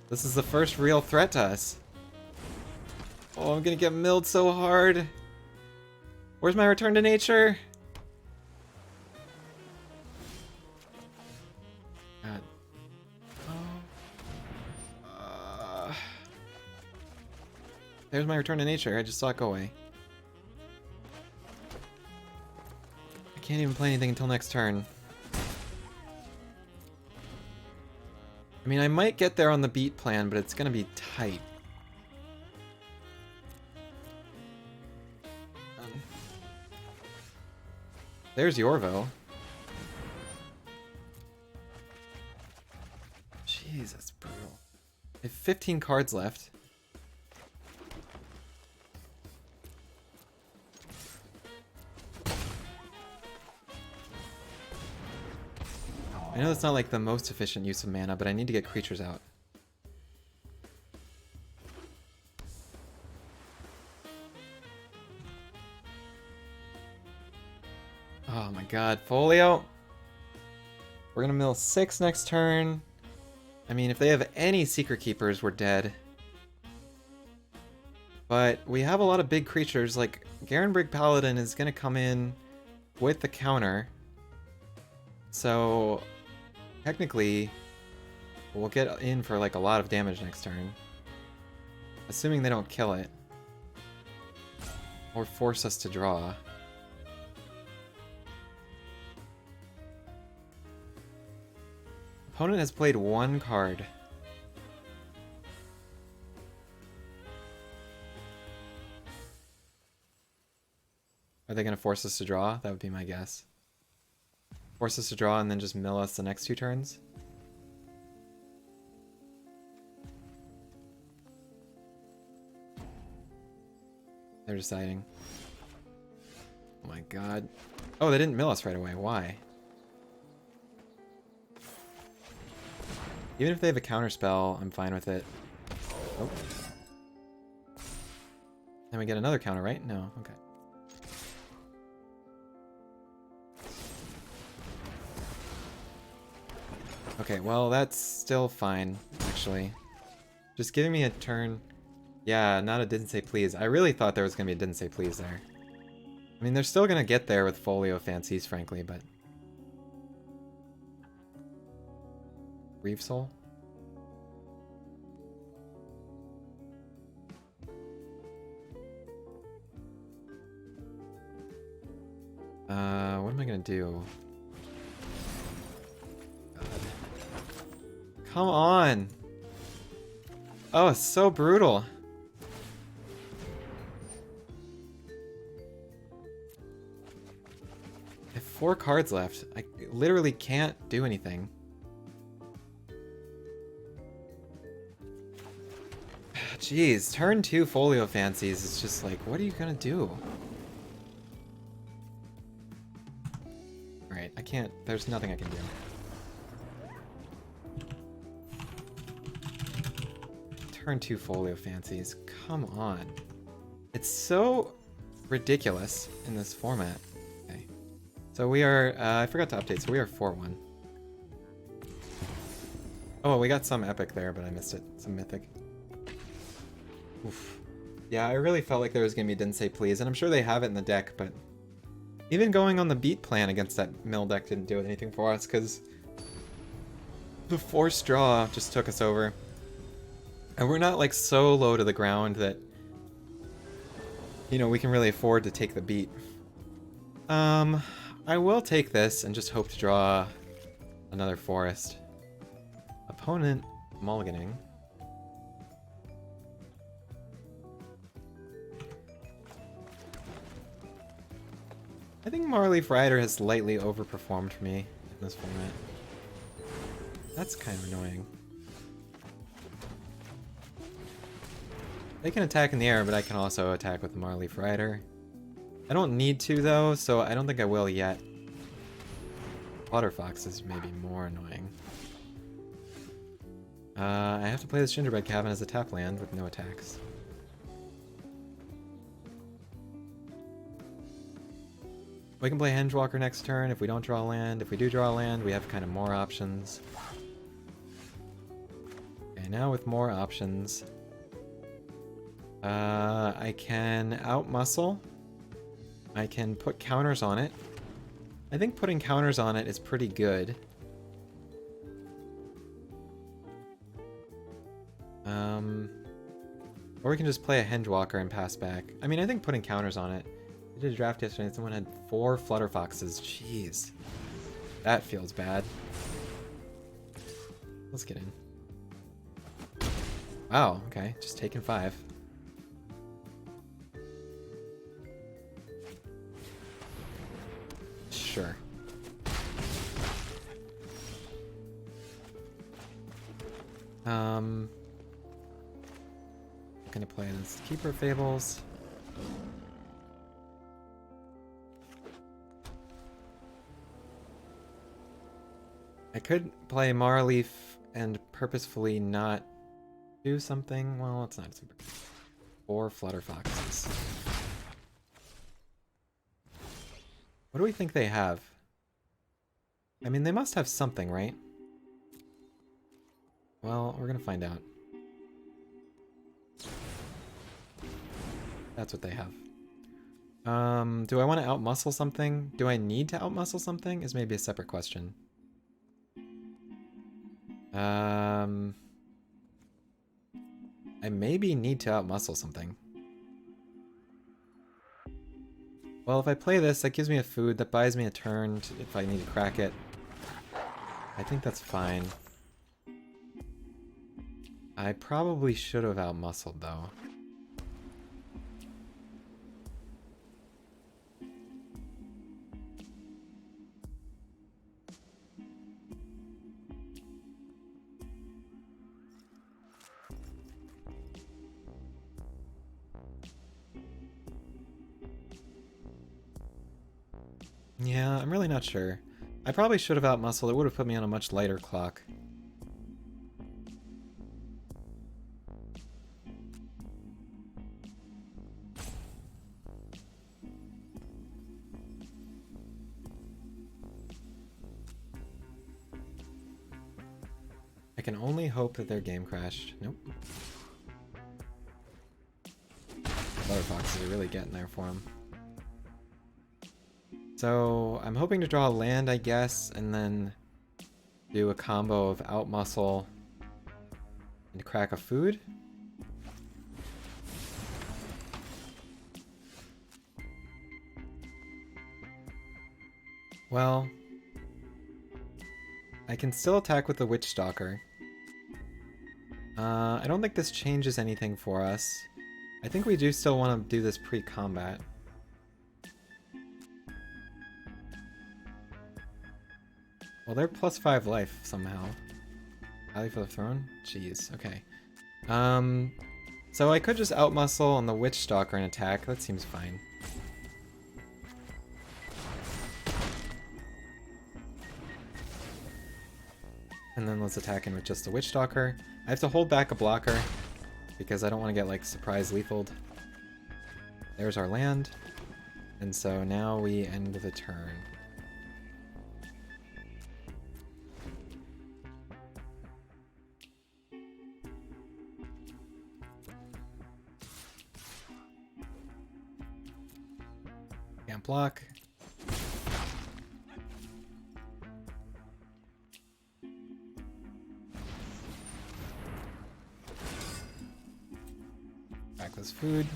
This is the first real threat to us. Oh, I'm gonna get milled so hard. Where's my return to nature? God. Oh. There's my return to nature. I just saw it go away. I can't even play anything until next turn. I mean, I might get there on the beat plan, but it's gonna be tight. There's Yorvo. Jeez, that's brutal. I have 15 cards left. I know that's not like the most efficient use of mana, but I need to get creatures out. Oh my god, Folio! We're gonna mill 6 next turn. I mean, if they have any Secret Keepers, we're dead. But we have a lot of big creatures, like Garenbrig Paladin is gonna come in with the counter. So, technically, we'll get in for like a lot of damage next turn. Assuming they don't kill it. Or force us to draw. Opponent has played 1 card. Are they going to force us to draw? That would be my guess. Force us to draw and then just mill us the next 2 turns? They're deciding. Oh my god. Oh, they didn't mill us right away. Why? Even if they have a counter spell, I'm fine with it. Oh. Then we get another counter, right? No, okay. Okay, well, that's still fine, actually. Just giving me a turn. Yeah, not a didn't say please. I really thought there was going to be a didn't say please there. I mean, they're still going to get there with Folio Fancies, frankly, but... Reef Soul? What am I gonna do? God. Come on! Oh, it's so brutal. I have 4 cards left. I literally can't do anything. Jeez, turn 2 Folio Fancies is just like, what are you gonna do? Alright, I can't, there's nothing I can do. Turn 2 Folio Fancies, come on. It's so ridiculous in this format. Okay. So we are, I forgot to update, so we are 4-1. Oh, we got some epic there, but I missed it. Some mythic. Oof. Yeah, I really felt like there was going to be Didn't Say Please, and I'm sure they have it in the deck, but even going on the beat plan against that mill deck didn't do anything for us, because the forced draw just took us over. And we're not like so low to the ground that, you know, we can really afford to take the beat. I will take this and just hope to draw another forest. Opponent mulliganing. I think Marleaf Rider has slightly overperformed for me in this format. That's kind of annoying. They can attack in the air, but I can also attack with the Marleaf Rider. I don't need to, though, so I don't think I will yet. Water Fox is maybe more annoying. I have to play this Gingerbread Cabin as a tap land with no attacks. We can play Hengewalker next turn if we don't draw land. If we do draw land, we have kind of more options. Okay, now with more options, I can outmuscle. I can put counters on it. I think putting counters on it is pretty good. Or we can just play a Hengewalker and pass back. I mean, I think putting counters on it. I did a draft yesterday and someone had 4 Flutter Foxes. Jeez. That feels bad. Let's get in. Wow, okay. Just taking 5. sure. Gonna play this Keeper Fables. I could play Marleaf and purposefully not do something. Well, it's not super. 4 Flutter Foxes. What do we think they have? I mean, they must have something, right? Well, we're gonna find out. That's what they have. Do I want to outmuscle something? Do I need to outmuscle something? Is maybe a separate question. I maybe need to outmuscle something. Well, if I play this, that gives me a food, that buys me a turn if I need to crack it. I think that's fine. I probably should have outmuscled, though. Yeah, I'm really not sure. I probably should have outmuscled. It would have put me on a much lighter clock. I can only hope that their game crashed. Nope. Butterfoxes are really getting there for him. So I'm hoping to draw a land, I guess, and then do a combo of outmuscle and crack a food. Well, I can still attack with the Witch Stalker. I don't think this changes anything for us. I think we do still want to do this pre-combat. Well, they're +5 life somehow. Rally for the throne? Jeez, okay. So I could just outmuscle on the Witch Stalker and attack. That seems fine. And then let's attack in with just the Witch Stalker. I have to hold back a blocker because I don't want to get, like, surprise lethaled. There's our land. And so now we end the turn. Can't block. Backless food.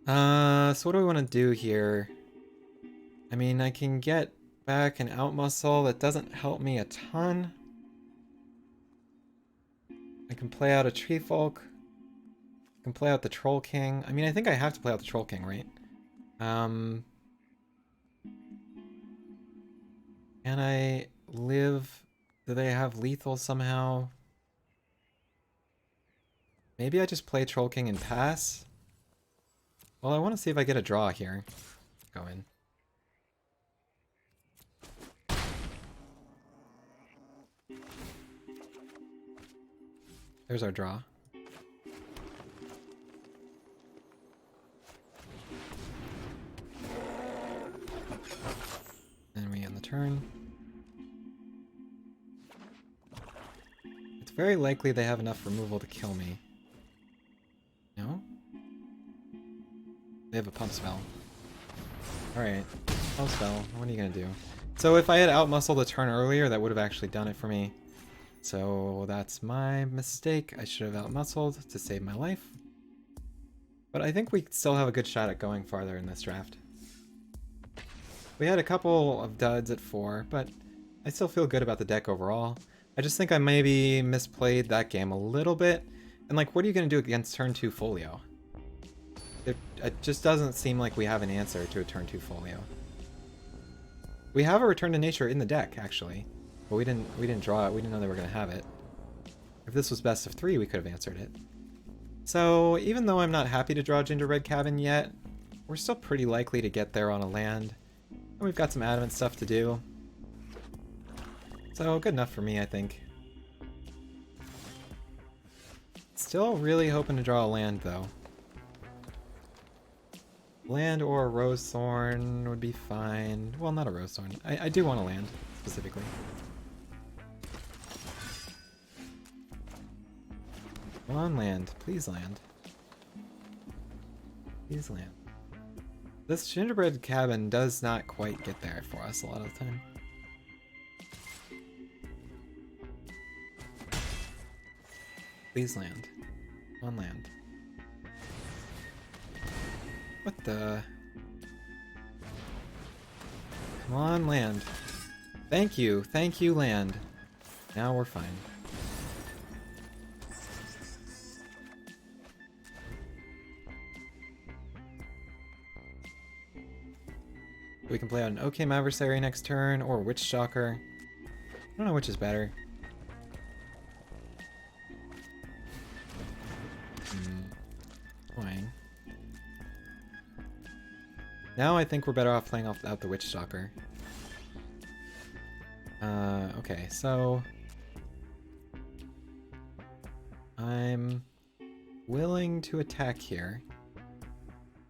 So what do we want to do here? I mean, I can get back an outmuscle. That doesn't help me a ton. I can play out a Tree Folk. I can play out the Troll King. I mean, I think I have to play out the Troll King, right? Can I live? Do they have lethal somehow? Maybe I just play Troll King and pass? Well, I want to see if I get a draw here. Go in. There's our draw. And we end the turn. It's very likely they have enough removal to kill me. No? They have a pump spell. Alright, pump spell. What are you gonna do? So if I had outmuscled the turn earlier, that would have actually done it for me. So that's my mistake. I should have outmuscled to save my life. But I think we still have a good shot at going farther in this draft. We had a couple of duds at 4, but I still feel good about the deck overall. I just think I maybe misplayed that game a little bit. And like, what are you going to do against turn 2 Folio? It just doesn't seem like we have an answer to a turn 2 folio. We have a Return to Nature in the deck, actually. But we didn't draw it. We didn't know they were going to have it. If this was best of 3, we could have answered it. So, even though I'm not happy to draw Gingerbread Cabin yet, we're still pretty likely to get there on a land. And we've got some adamant stuff to do. So, good enough for me, I think. Still really hoping to draw a land, though. Land or a Rose Thorn would be fine. Well, not a Rose Thorn. I do want a land, specifically. Come on, land. Please land. Please land. This Gingerbread Cabin does not quite get there for us a lot of the time. Please land. On land. What the? Come on, land. Thank you. Thank you, land. Now we're fine. We can play out an Oakham Adversary next turn, or Witch Stalker. I don't know which is better. Fine. Now I think we're better off playing out the Witch Stalker. Okay, so... I'm willing to attack here.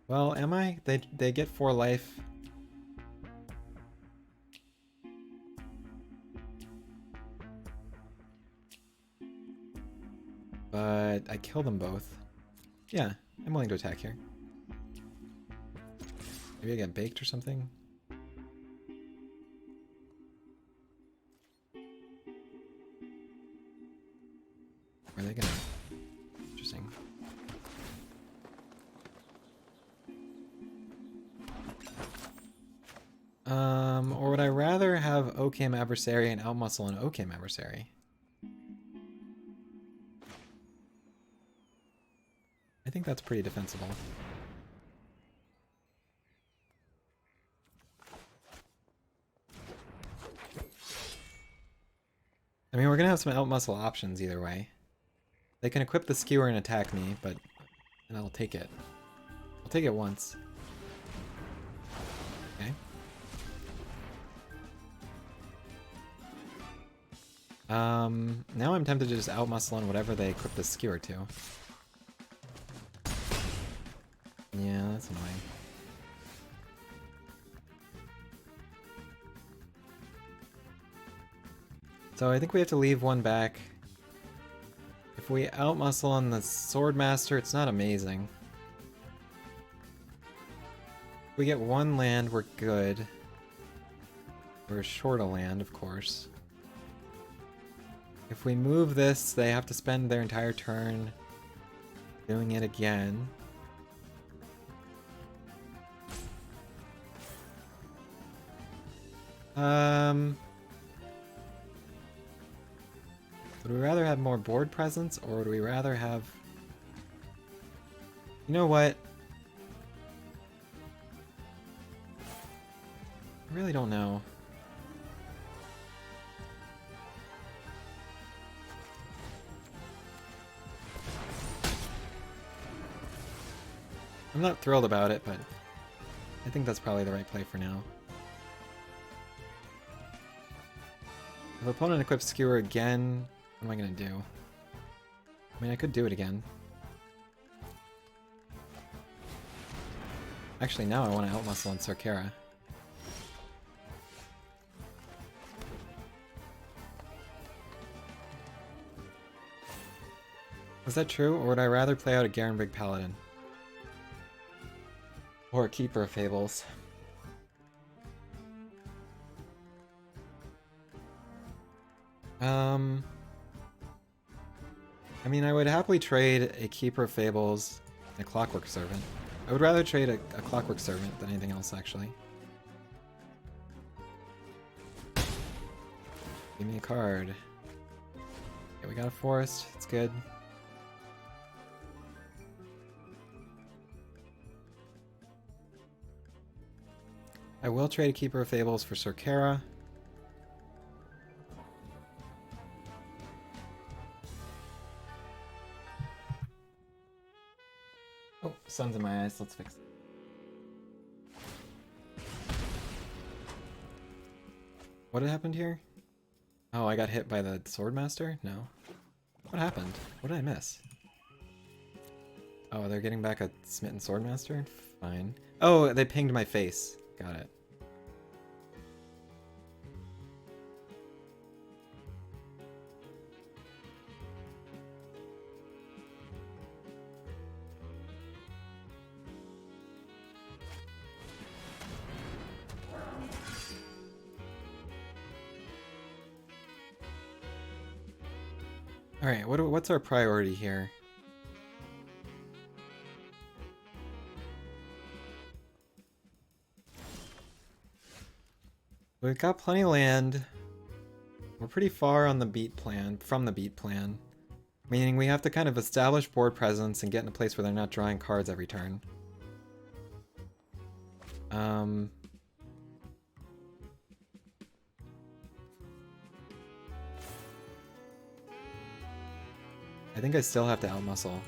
Well, am I? They get 4 life. But I kill them both. Yeah, I'm willing to attack here. Maybe I get baked or something? Are they gonna... Interesting. Or would I rather have Oakham Adversary and outmuscle an Oakham Adversary? I think that's pretty defensible. I mean, we're gonna have some outmuscle options either way. They can equip the skewer and attack me, but... and I'll take it. I'll take it once. Okay. Now I'm tempted to just outmuscle on whatever they equip the skewer to. Yeah, that's annoying. So I think we have to leave one back. If we outmuscle on the Swordmaster, it's not amazing. If we get 1 land, we're good. We're short a land, of course. If we move this, they have to spend their entire turn doing it again. Would we rather have more board presence, or would we rather have... You know what? I really don't know. I'm not thrilled about it, but I think that's probably the right play for now. If opponent equips Skewer again, what am I gonna do? I mean, I could do it again. Actually, now I want to outmuscle on Sarkera. Is that true, or would I rather play out a Garenbrig Paladin? Or a Keeper of Fables? I mean, I would happily trade a Keeper of Fables and a Clockwork Servant. I would rather trade a Clockwork Servant than anything else, actually. Give me a card. Okay, we got a Forest. It's good. I will trade a Keeper of Fables for Sorkera. Oh, sun's in my eyes. Let's fix it. What had happened here? Oh, I got hit by the Swordmaster? No. What happened? What did I miss? Oh, they're getting back a Smitten Swordmaster? Fine. Oh, they pinged my face. Got it. Alright, what's our priority here? We've got plenty of land. We're pretty far on the beat plan, from the beat plan. Meaning we have to kind of establish board presence and get in a place where they're not drawing cards every turn. I think I still have to outmuscle.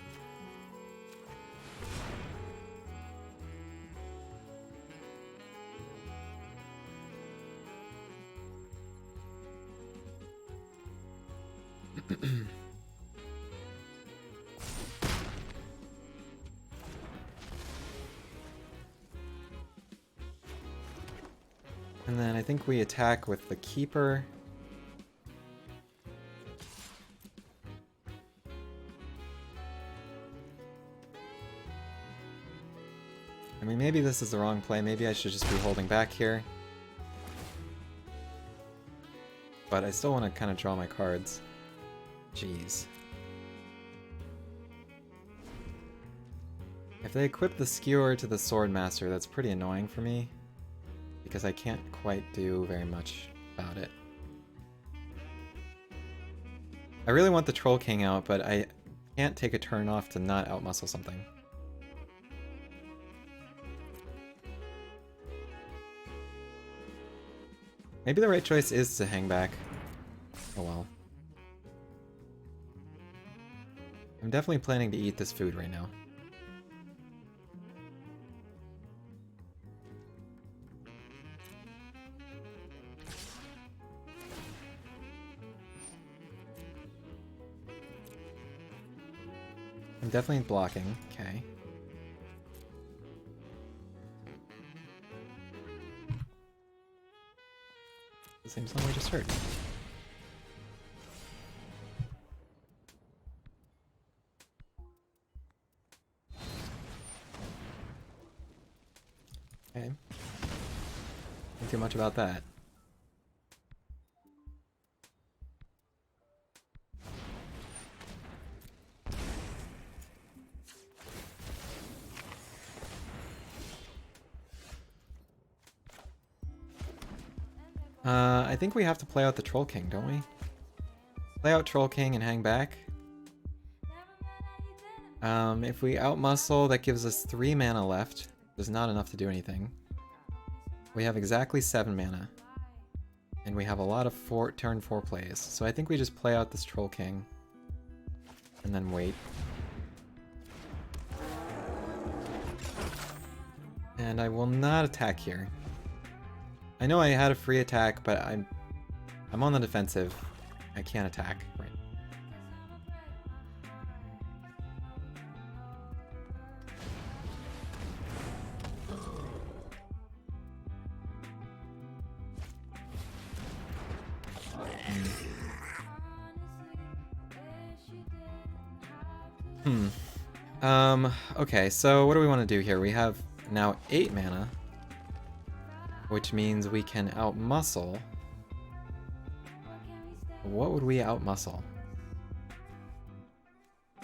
And then I think we attack with the Keeper. I mean, maybe this is the wrong play. Maybe I should just be holding back here. But I still want to kind of draw my cards. Jeez. If they equip the Skewer to the Swordmaster, that's pretty annoying for me. Because I can't quite do very much about it. I really want the Troll King out, but I can't take a turn off to not outmuscle something. Maybe the right choice is to hang back. Oh well. I'm definitely planning to eat this food right now. I'm definitely blocking, okay. The same song we just heard. Okay. Not too much about that. I think we have to play out the Troll King, don't we? Play out Troll King and hang back. If we outmuscle, that gives us 3 mana left. There's not enough to do anything. We have exactly 7 mana. And we have a lot of turn 4 plays. So I think we just play out this Troll King. And then wait. And I will not attack here. I know I had a free attack, but I'm on the defensive. I can't attack. Right. Okay, so what do we want to do here? We have now 8 mana, which means we can outmuscle. What would we outmuscle?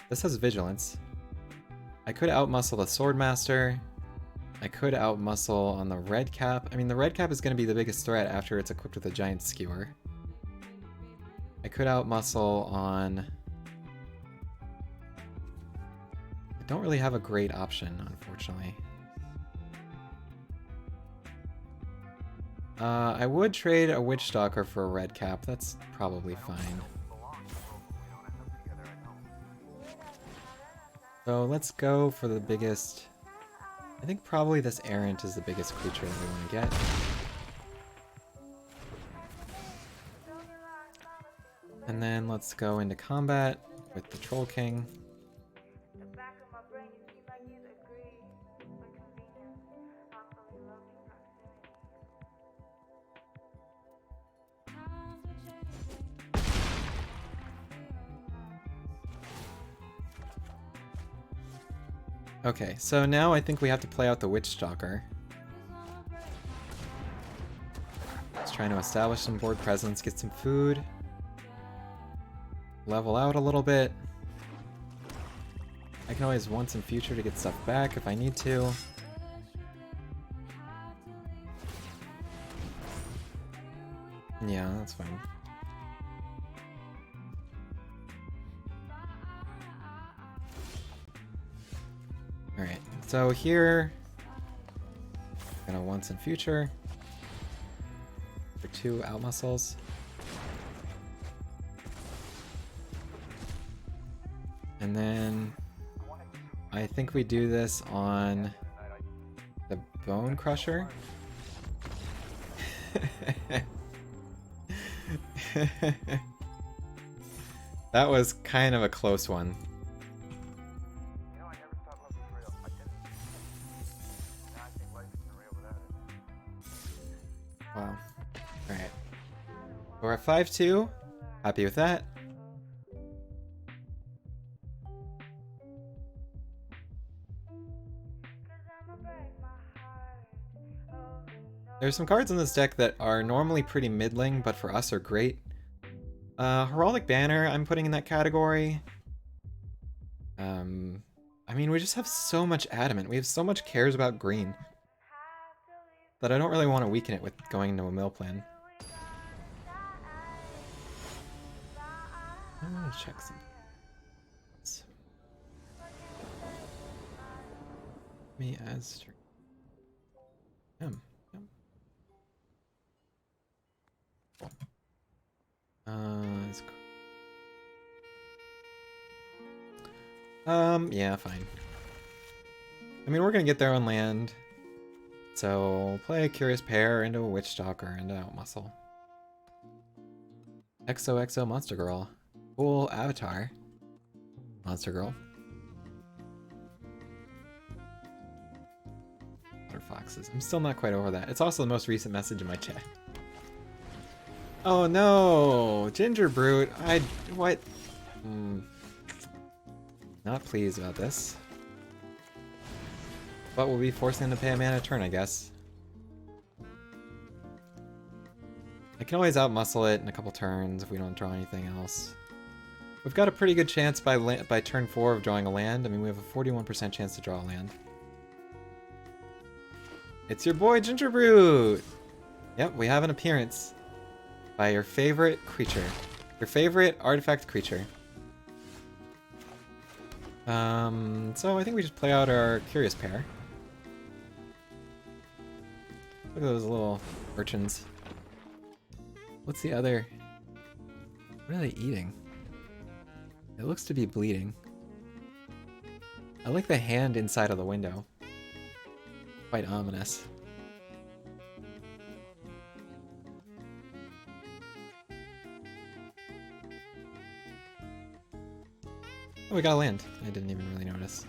This has Vigilance. I could outmuscle the Swordmaster. I could outmuscle on the red cap. I mean, the red cap is going to be the biggest threat after it's equipped with a giant skewer. I could outmuscle on... I don't really have a great option, unfortunately. I would trade a Witch Stalker for a red cap. That's probably fine. So let's go for the biggest... I think probably this Errant is the biggest creature that we want to get. And then let's go into combat with the Troll King. Okay, so now I think we have to play out the Witch Stalker. Just trying to establish some board presence, get some food. Level out a little bit. I can always once in future to get stuff back if I need to. Yeah, that's fine. Alright, so here, gonna once in future for 2 out muscles. And then I think we do this on the Bone Crusher. That was kind of a close one. Wow. Alright. We're at 5-2. Happy with that. There's some cards in this deck that are normally pretty middling, but for us are great. Heraldic Banner, I'm putting in that category. I mean, we just have so much Adamant. We have so much cares about green that I don't really want to weaken it with going into a mill plan. I want to check some. Me as him. Yeah, fine. I mean, we're gonna get there on land. So, play a Curious Pair into a Witch Stalker into Out Muscle. XOXO Monster Girl. Cool avatar. Monster Girl. Water Foxes. I'm still not quite over that. It's also the most recent message in my chat. Oh no! Ginger Brute! What? Not pleased about this. But we'll be forcing them to pay a mana a turn, I guess. I can always outmuscle it in a couple turns if we don't draw anything else. We've got a pretty good chance by turn 4 of drawing a land. I mean, we have a 41% chance to draw a land. It's your boy Ginger Brute! Yep, we have an appearance by your favorite creature. Your favorite artifact creature. So I think we just play out our Curious Pair. Look at those little urchins. What's the other? What are they eating? It looks to be bleeding. I like the hand inside of the window. Quite ominous. Oh, we got land. I didn't even really notice.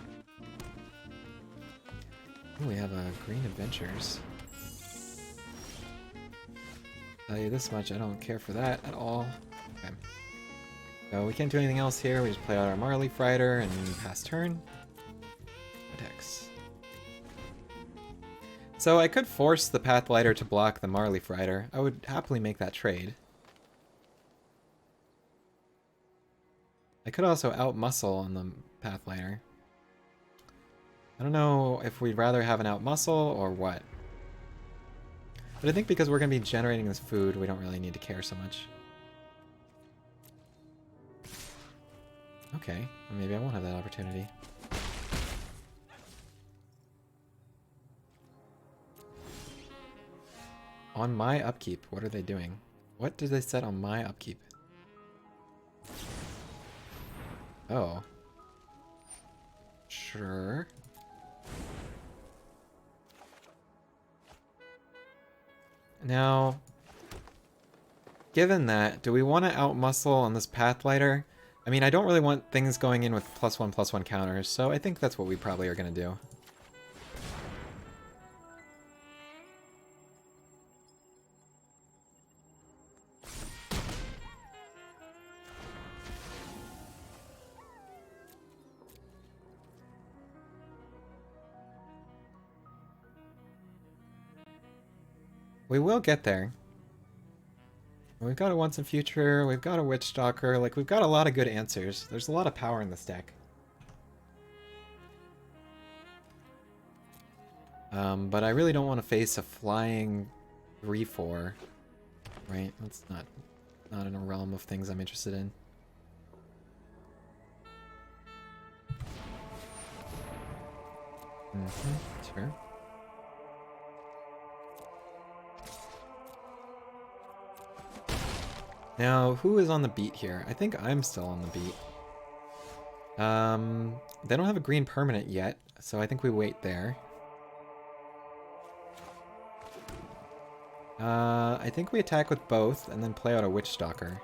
Oh, we have a Green Adventures. Tell you this much, I don't care for that at all. Okay. So we can't do anything else here. We just play out our Marley Frighter and pass turn. Attacks. So I could force the Pathlighter to block the Marley Frighter. I would happily make that trade. I could also outmuscle on the Pathlighter. I don't know if we'd rather have an outmuscle or what. But I think because we're going to be generating this food, we don't really need to care so much. Okay, well, maybe I won't have that opportunity. On my upkeep, what are they doing? What did they set on my upkeep? Oh. Sure. Now, given that, do we want to outmuscle on this Pathlighter? I mean, I don't really want things going in with +1/+1 counters, so I think that's what we probably are going to do. We will get there. We've got a Once and Future, we've got a Witch Stalker, like, we've got a lot of good answers. There's a lot of power in this deck. But I really don't want to face a flying 3/4, right? That's not in a realm of things I'm interested in. Sure. Now, who is on the beat here? I think I'm still on the beat. They don't have a green permanent yet, so I think we wait there. I think we attack with both and then play out a Witch Stalker.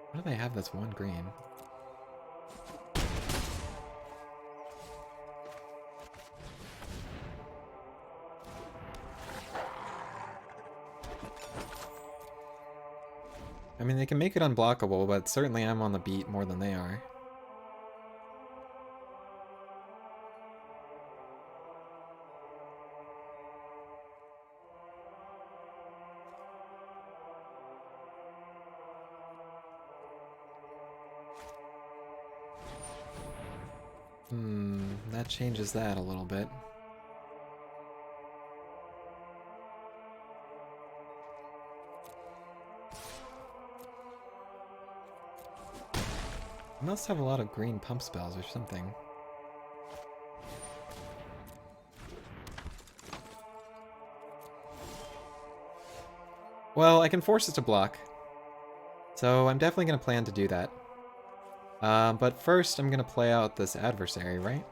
Why do they have this one green? I mean, they can make it unblockable, but certainly I'm on the beat more than they are. That changes that a little bit. I must have a lot of green pump spells or something. Well, I can force it to block. So I'm definitely going to plan to do that. But first I'm going to play out this adversary, right?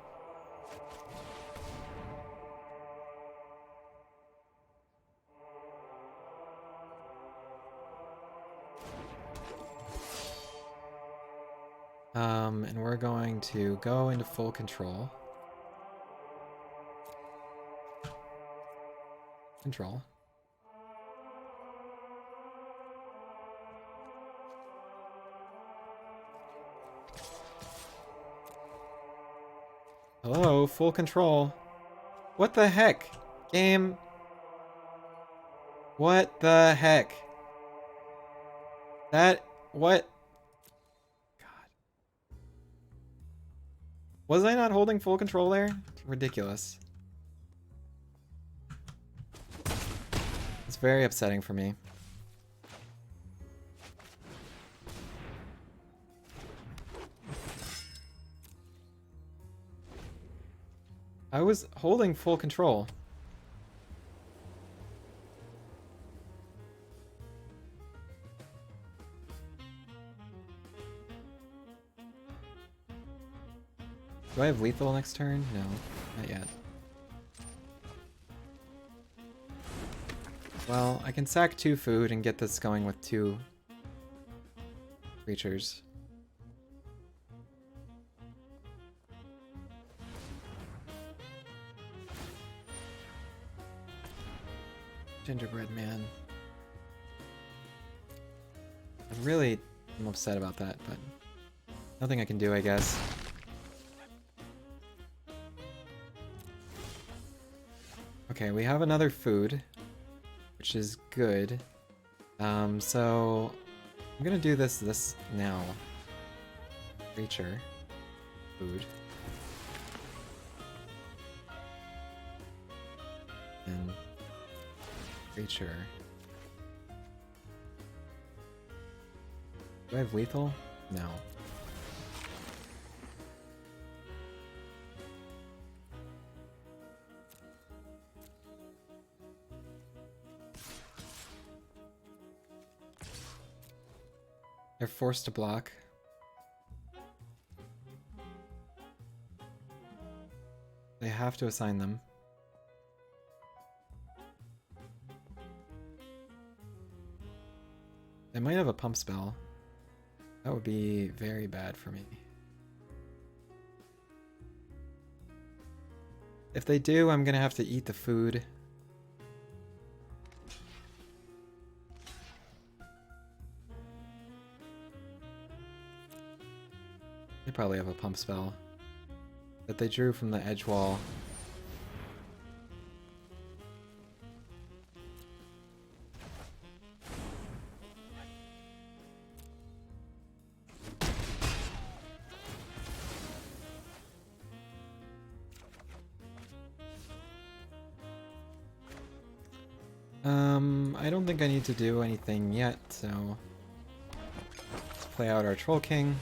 And we're going to go into full control. Control. Hello, full control. What the heck? Game. What the heck? What? Was I not holding full control there? Ridiculous. It's very upsetting for me. I was holding full control. Do I have lethal next turn? No, not yet. Well, I can sack 2 food and get this going with 2 creatures. Gingerbread man. I'm upset about that, but nothing I can do, I guess. Okay, we have another food, which is good. So I'm gonna do this now. Creature. Food. And creature. Do I have lethal? No. They're forced to block. They have to assign them. They might have a pump spell. That would be very bad for me. If they do, I'm gonna have to eat the food. They probably have a pump spell that they drew from the edge wall. I don't think I need to do anything yet, so let's play out our Troll King.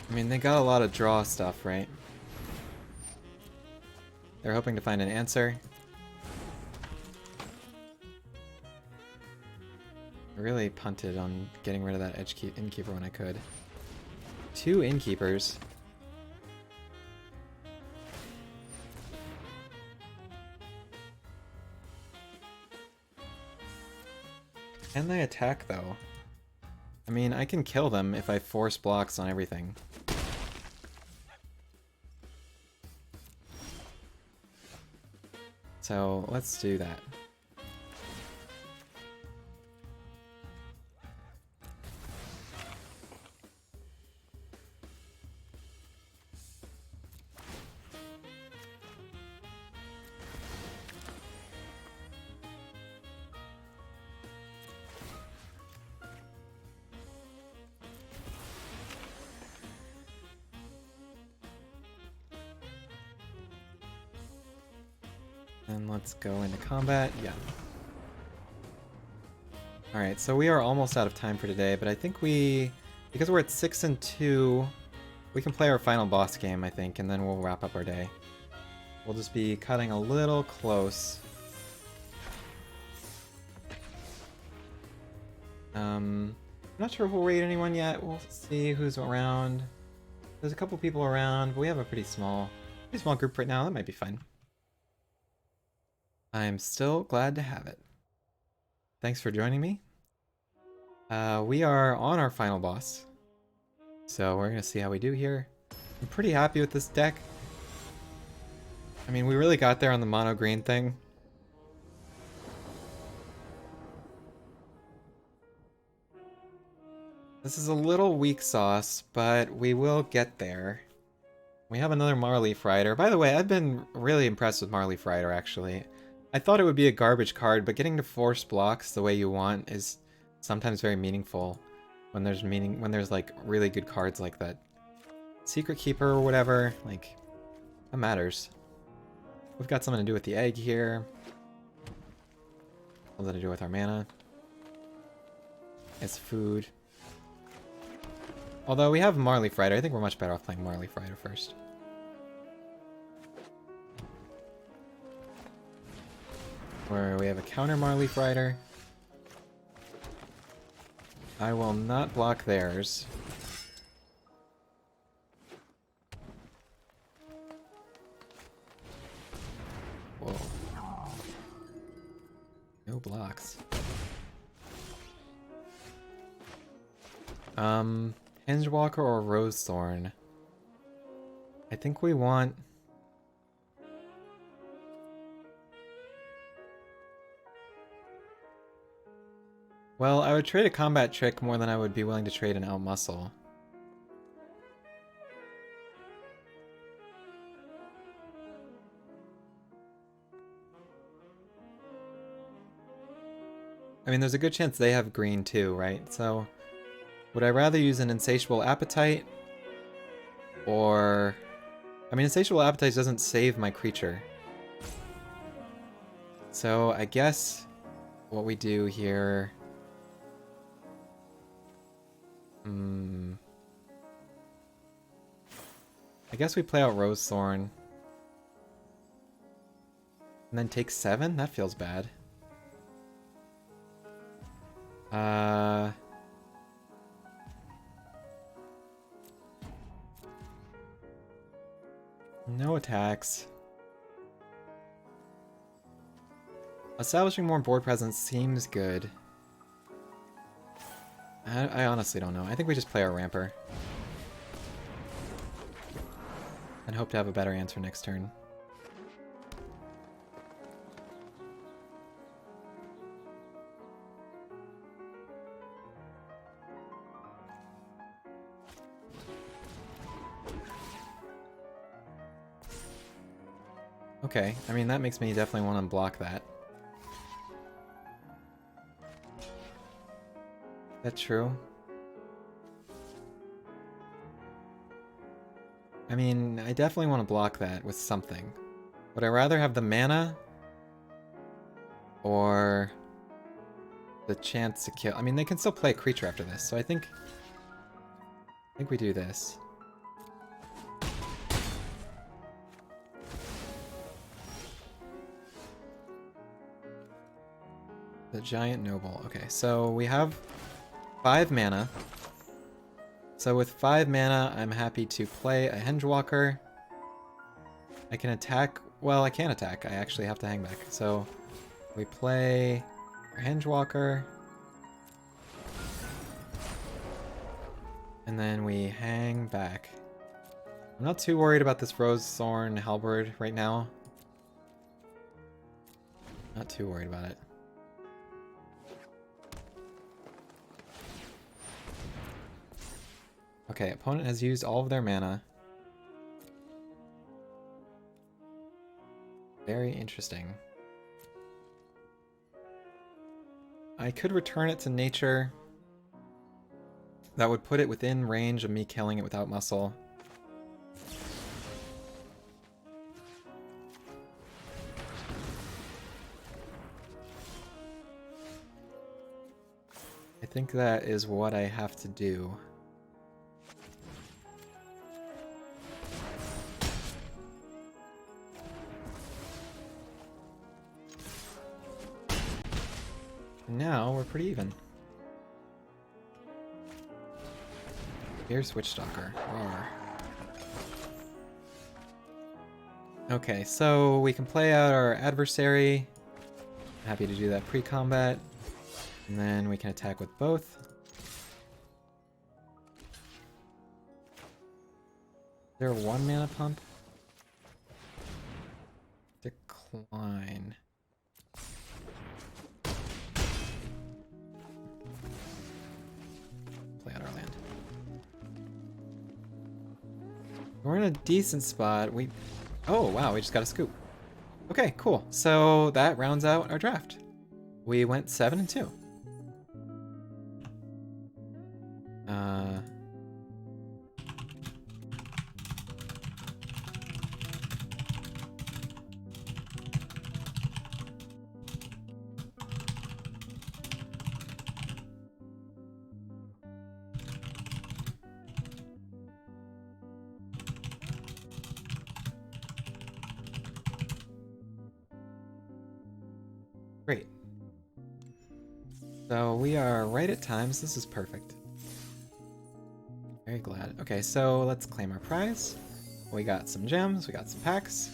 I mean, they got a lot of draw stuff, right? They're hoping to find an answer. I really punted on getting rid of that innkeeper when I could. 2 innkeepers. Can they attack, though? I mean, I can kill them if I force blocks on everything. So, let's do that. And let's go into combat. Yeah. Alright, so we are almost out of time for today, but I think because we're at 6 and 2, we can play our final boss game, I think, and then we'll wrap up our day. We'll just be cutting a little close. I'm not sure if we'll raid anyone yet. We'll see who's around. There's a couple people around, but we have a pretty small group right now. That might be fun. I'm still glad to have it. Thanks for joining me. We are on our final boss. So we're gonna see how we do here. I'm pretty happy with this deck. I mean, we really got there on the mono green thing. This is a little weak sauce, but we will get there. We have another Marleaf Rider. By the way, I've been really impressed with Marleaf Rider, actually. I thought it would be a garbage card, but getting to force blocks the way you want is sometimes very meaningful when there's like really good cards like that. Secret Keeper or whatever, like, that matters. We've got something to do with the egg here. Something to do with our mana. It's food. Although we have Marleaf Rider, I think we're much better off playing Marleaf Rider first. Where we have a counter Marleaf Rider. I will not block theirs. Whoa. No blocks. Hingewalker or Rosethorn? I think we want... Well, I would trade a combat trick more than I would be willing to trade an outmuscle. I mean, there's a good chance they have green too, right? So, would I rather use an Insatiable Appetite? Or... I mean, Insatiable Appetite doesn't save my creature. So, I guess what we do here Hmm. I guess we play out Rose Thorn. And then take 7? That feels bad. No attacks. Establishing more board presence seems good. I honestly don't know. I think we just play our Ramper. And hope to have a better answer next turn. Okay, I mean that makes me definitely want to block that. That's true. I mean, I definitely want to block that with something. Would I rather have the mana or the chance to kill? I mean, they can still play a creature after this, so I think we do this. The Giant Noble. Okay, so we have 5 mana. So with 5 mana, I'm happy to play a Hengewalker. I can attack. Well, I can't attack. I actually have to hang back. So we play our Hengewalker. And then we hang back. I'm not too worried about this Rose Thorn Halberd right now. Not too worried about it. Okay, opponent has used all of their mana. Very interesting. I could return it to nature. That would put it within range of me killing it without muscle. I think that is what I have to do. Now we're pretty even. Here's Witchstalker. Roar. Okay, so we can play out our adversary. Happy to do that pre-combat. And then we can attack with both. Is there a 1 mana pump? Decline. Play out our land. We're in a decent spot. Oh wow, we just got a scoop. Okay, cool. So that rounds out our draft. We went 7-2. Great. So we are right at times. This is perfect. Very glad. Okay, so let's claim our prize. We got some gems, we got some packs.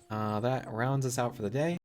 That rounds us out for the day.